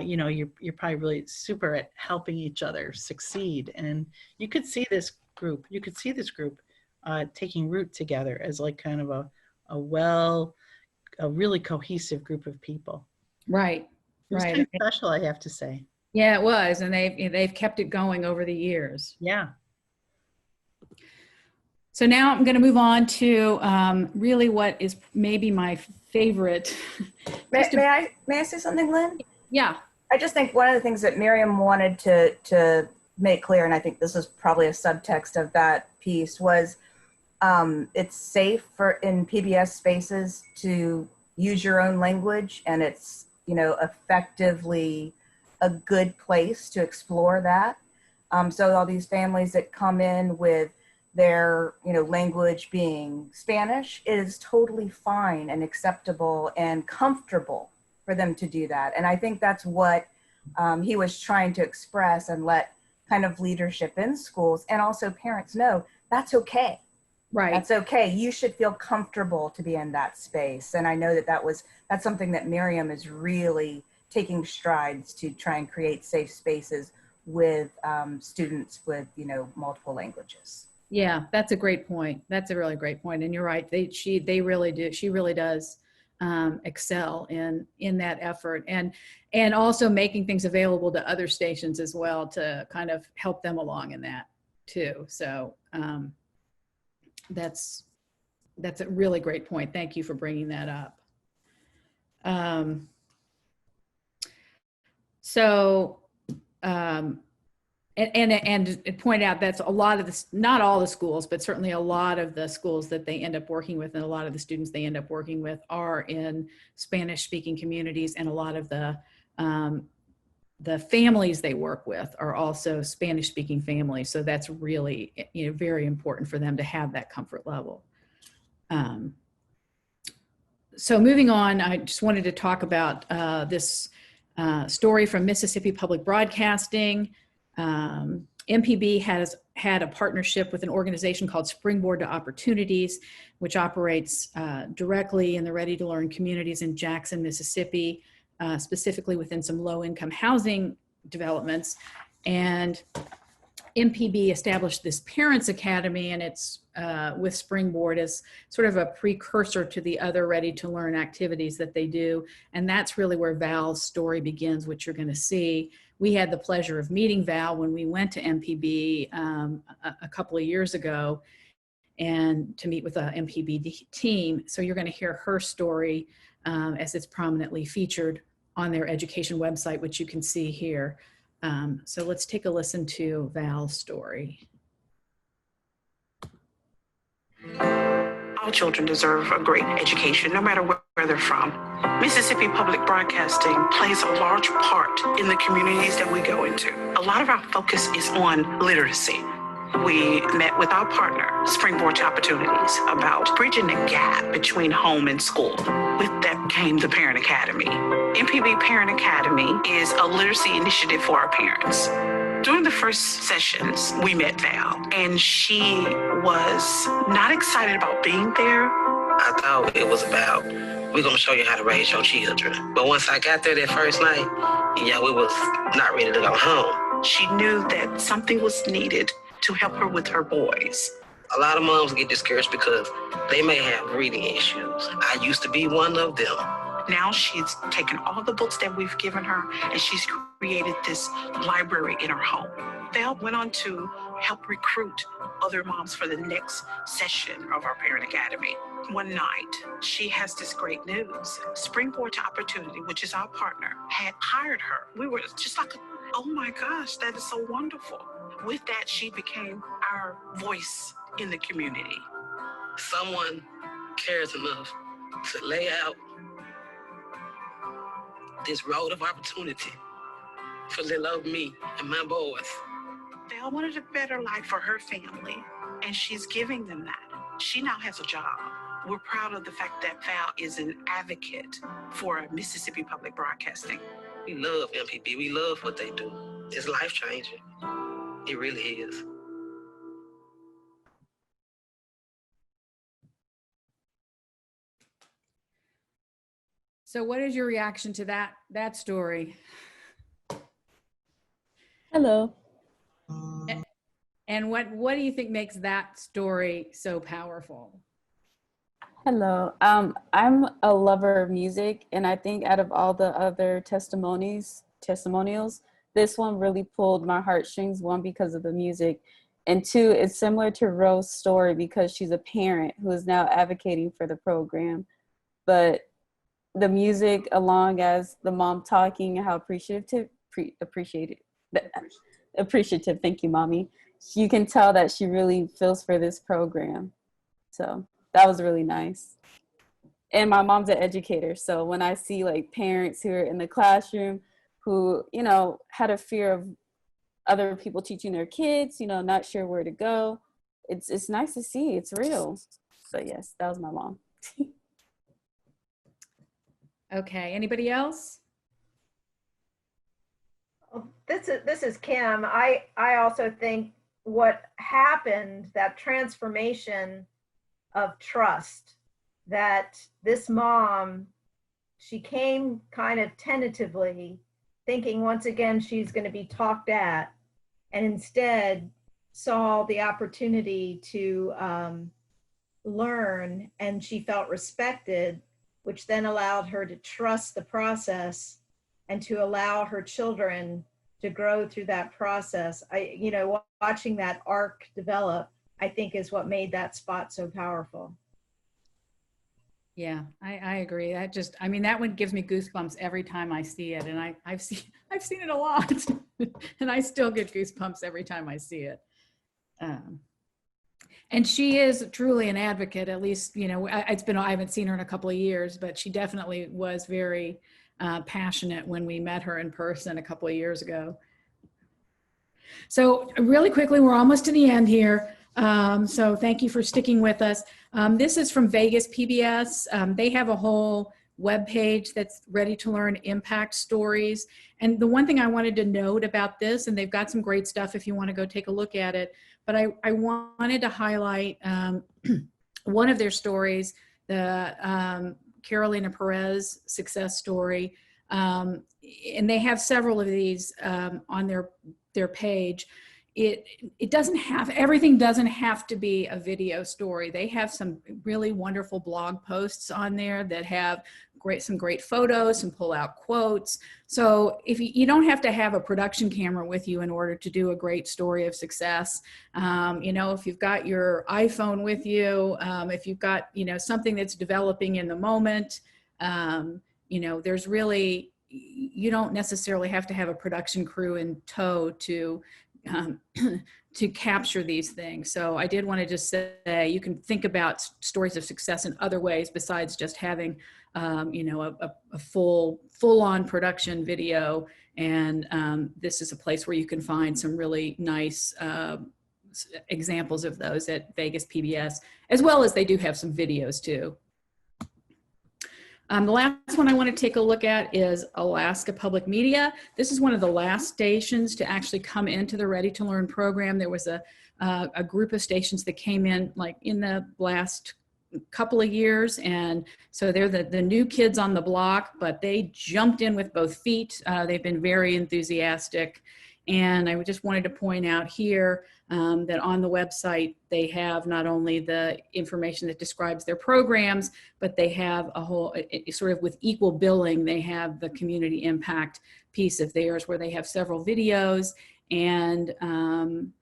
you know, you're probably really super at helping each other succeed. And you could see this group. Taking root together as like kind of a really cohesive group of people. Right. It was kind of special, I have to say. Yeah, it was, and they've kept it going over the years. Yeah. So now I'm going to move on to really what is maybe my favorite. May I say something, Lynn? Yeah. I just think one of the things that Miriam wanted to make clear, and I think this is probably a subtext of that piece, was it's safe in PBS spaces to use your own language, and it's, you know, effectively a good place to explore that. So all these families that come in with their, you know, language being Spanish, it is totally fine and acceptable and comfortable for them to do that. And I think that's what he was trying to express, and let kind of leadership in schools and also parents know that's okay. Right. That's okay. You should feel comfortable to be in that space. And I know that's something that Miriam is really taking strides to try and create safe spaces with students with, you know, multiple languages. Yeah, that's a great point. That's a really great point. And you're right. She really does excel in that effort, and also making things available to other stations as well to kind of help them along in that too. So that's a really great point. Thank you for bringing that up. And point out that's a lot of this, not all the schools, but certainly a lot of the schools that they end up working with, and a lot of the students they end up working with are in Spanish speaking communities, and a lot of the families they work with are also Spanish speaking families. So that's really, you know, very important for them to have that comfort level. So moving on, I just wanted to talk about this story from Mississippi Public Broadcasting. MPB has had a partnership with an organization called Springboard to Opportunities, which operates directly in the Ready to Learn communities in Jackson, Mississippi, specifically within some low-income housing developments. And MPB established this Parents Academy, and it's with Springboard as sort of a precursor to the other Ready to Learn activities that they do. And that's really where Val's story begins, which you're going to see. We had the pleasure of meeting Val when we went to MPB a couple of years ago, and to meet with the MPB team. So you're going to hear her story as it's prominently featured on their education website, which you can see here. So let's take a listen to Val's story. All children deserve a great education, no matter where they're from. Mississippi Public Broadcasting plays a large part in the communities that we go into. A lot of our focus is on literacy. We met with our partner, Springboard to Opportunities, about bridging the gap between home and school. With that came the Parent Academy. MPB Parent Academy is a literacy initiative for our parents. During the first sessions, we met Val, and she was not excited about being there. I thought it was about, we're going to show you how to raise your children. But once I got there that first night, yeah, we was not ready to go home. She knew that something was needed to help her with her boys. A lot of moms get discouraged because they may have reading issues. I used to be one of them. Now she's taken all the books that we've given her, and she's created this library in her home. Val went on to help recruit other moms for the next session of our Parent Academy. One night, she has this great news. Springboard to Opportunity, which is our partner, had hired her. We were just like, oh my gosh, that is so wonderful. With that, she became our voice in the community. Someone cares enough to lay out this road of opportunity for little old me and my boys. Val wanted a better life for her family, and she's giving them that. She now has a job. We're proud of the fact that Val is an advocate for Mississippi Public Broadcasting. We love MPB. We love what they do. It's life-changing. It really is. So what is your reaction to that story? Hello. And what do you think makes that story so powerful? Hello. I'm a lover of music, and I think out of all the other testimonials, this one really pulled my heartstrings. One, because of the music, and two, it's similar to Rose's story because she's a parent who is now advocating for the program. But the music, along as the mom talking, how appreciative. Thank you, Mommy. You can tell that she really feels for this program. So that was really nice. And my mom's an educator. So when I see like parents who are in the classroom who, you know, had a fear of other people teaching their kids, you know, not sure where to go, it's nice to see. It's real. So yes, that was my mom. Okay, anybody else? This is Kim. I also think what happened, that transformation of trust, that this mom, she came kind of tentatively thinking once again she's going to be talked at, and instead saw the opportunity to learn, and she felt respected, which then allowed her to trust the process and to allow her children to grow through that process. Watching that arc develop, I think is what made that spot so powerful. Yeah, I agree. That one gives me goosebumps every time I see it. And I've seen it a lot and I still get goosebumps every time I see it. And she is truly an advocate, at least, I haven't seen her in a couple of years, but she definitely was very passionate when we met her in person a couple of years ago. So really quickly, we're almost to the end here. So thank you for sticking with us. This is from Vegas PBS. They have a whole webpage that's ready to learn impact stories. And the one thing I wanted to note about this, and they've got some great stuff if you want to go take a look at it, but I wanted to highlight one of their stories, the Carolina Perez success story. And they have several of these on their page. Everything doesn't have to be a video story. They have some really wonderful blog posts on there that have some great photos, some pull-out quotes. So if you don't have to have a production camera with you in order to do a great story of success, if you've got your iPhone with you, if you've got something that's developing in the moment, there's really, you don't necessarily have to have a production crew in tow to capture these things. So I did want to just say you can think about stories of success in other ways besides just having a full-on production video. And this is a place where you can find some really nice examples of those at Vegas PBS, as well as they do have some videos too. The last one I want to take a look at is Alaska Public Media. This is one of the last stations to actually come into the Ready to Learn program. There was a group of stations that came in like in the last couple of years, and so they're the new kids on the block, but they jumped in with both feet. They've been very enthusiastic, and I just wanted to point out here that on the website they have not only the information that describes their programs, but they have a whole sort of with equal billing, they have the community impact piece of theirs where they have several videos and some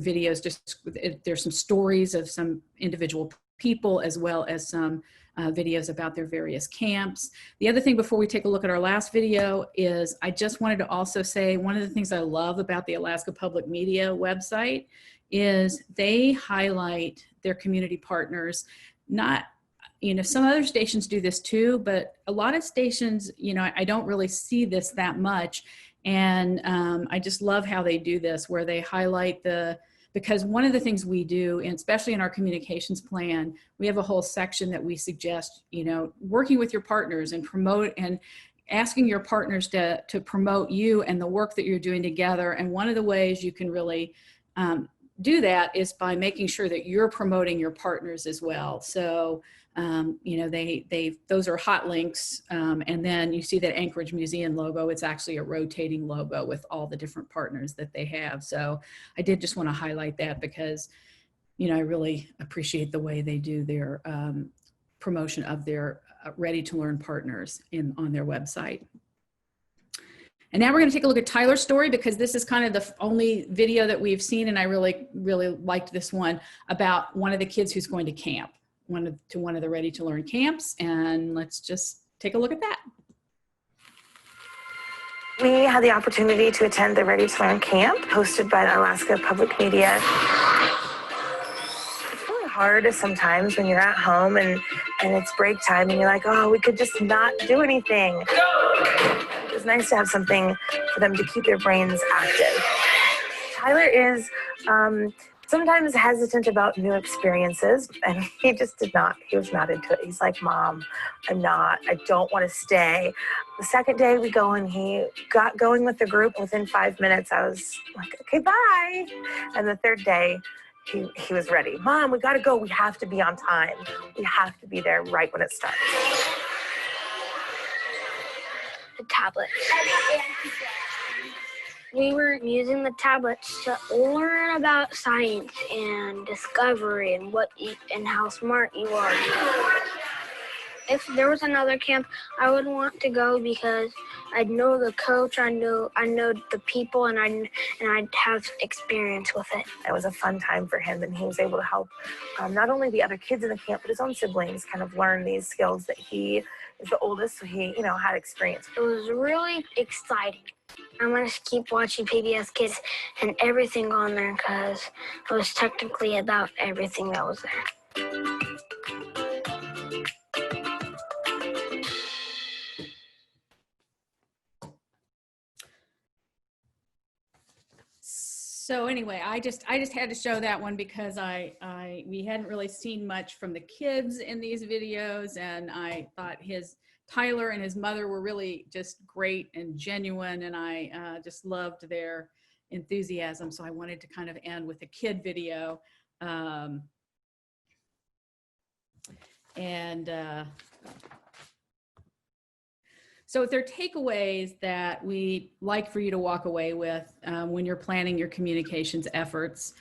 videos. There's some stories of some individual people, as well as some videos about their various camps. The other thing before we take a look at our last video is I just wanted to also say one of the things I love about the Alaska Public Media website is they highlight their community partners. Not, some other stations do this too, but a lot of stations, I don't really see this that much. And I just love how they do this, where they highlight because one of the things we do, and especially in our communications plan, we have a whole section that we suggest, working with your partners and promote and asking your partners to promote you and the work that you're doing together. And one of the ways you can really do that is by making sure that you're promoting your partners as well. So, those are hot links. And then you see that Anchorage Museum logo. It's actually a rotating logo with all the different partners that they have. So I did just want to highlight that because, I really appreciate the way they do their promotion of their Ready to Learn partners on their website. And now we're going to take a look at Tyler's story, because this is kind of the only video that we've seen. And I really, really liked this one about one of the kids who's going to camp, one of the Ready to Learn camps. And let's just take a look at that. We had the opportunity to attend the Ready to Learn camp hosted by the Alaska Public Media. It's really hard sometimes when you're at home and it's break time and you're like, oh, we could just not do anything. It's nice to have something for them to keep their brains active. Tyler is sometimes hesitant about new experiences, and he was not into it. He's like, Mom, I don't want to stay. The second day we go and he got going with the group. Within 5 minutes, I was like, okay, bye. And the third day, he was ready. Mom, we got to go. We have to be on time. We have to be there right when it starts. The tablets. We were using the tablets to learn about science and discovery and how smart you are. If there was another camp, I would want to go because I'd know the coach, I know the people, and I'd have experience with it. It was a fun time for him, and he was able to help not only the other kids in the camp, but his own siblings kind of learn these skills that he is the oldest, so he, had experience. It was really exciting. I'm going to keep watching PBS Kids and everything on there because it was technically about everything that was there. So anyway, I just had to show that one because we hadn't really seen much from the kids in these videos, and I thought Tyler and his mother were really just great and genuine, and I just loved their enthusiasm. So I wanted to kind of end with a kid video. So if there are takeaways that we'd like for you to walk away with when you're planning your communications efforts,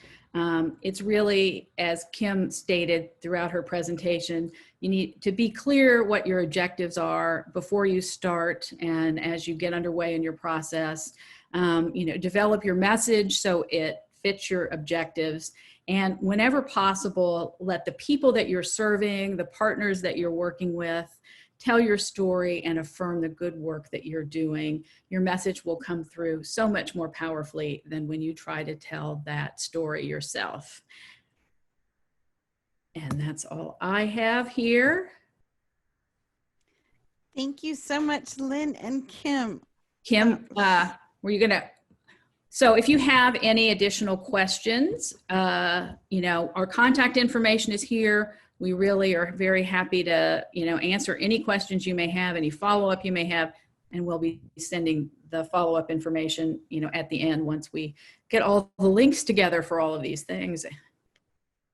it's really, as Kim stated throughout her presentation, you need to be clear what your objectives are before you start and as you get underway in your process. Develop your message so it fits your objectives. And whenever possible, let the people that you're serving, the partners that you're working with, tell your story and affirm the good work that you're doing. Your message will come through so much more powerfully than when you try to tell that story yourself. And that's all I have here. Thank you so much, Lynn and Kim. Kim, were you gonna? So if you have any additional questions, our contact information is here. We really are very happy to, answer any questions you may have, any follow-up you may have, and we'll be sending the follow-up information, at the end once we get all the links together for all of these things.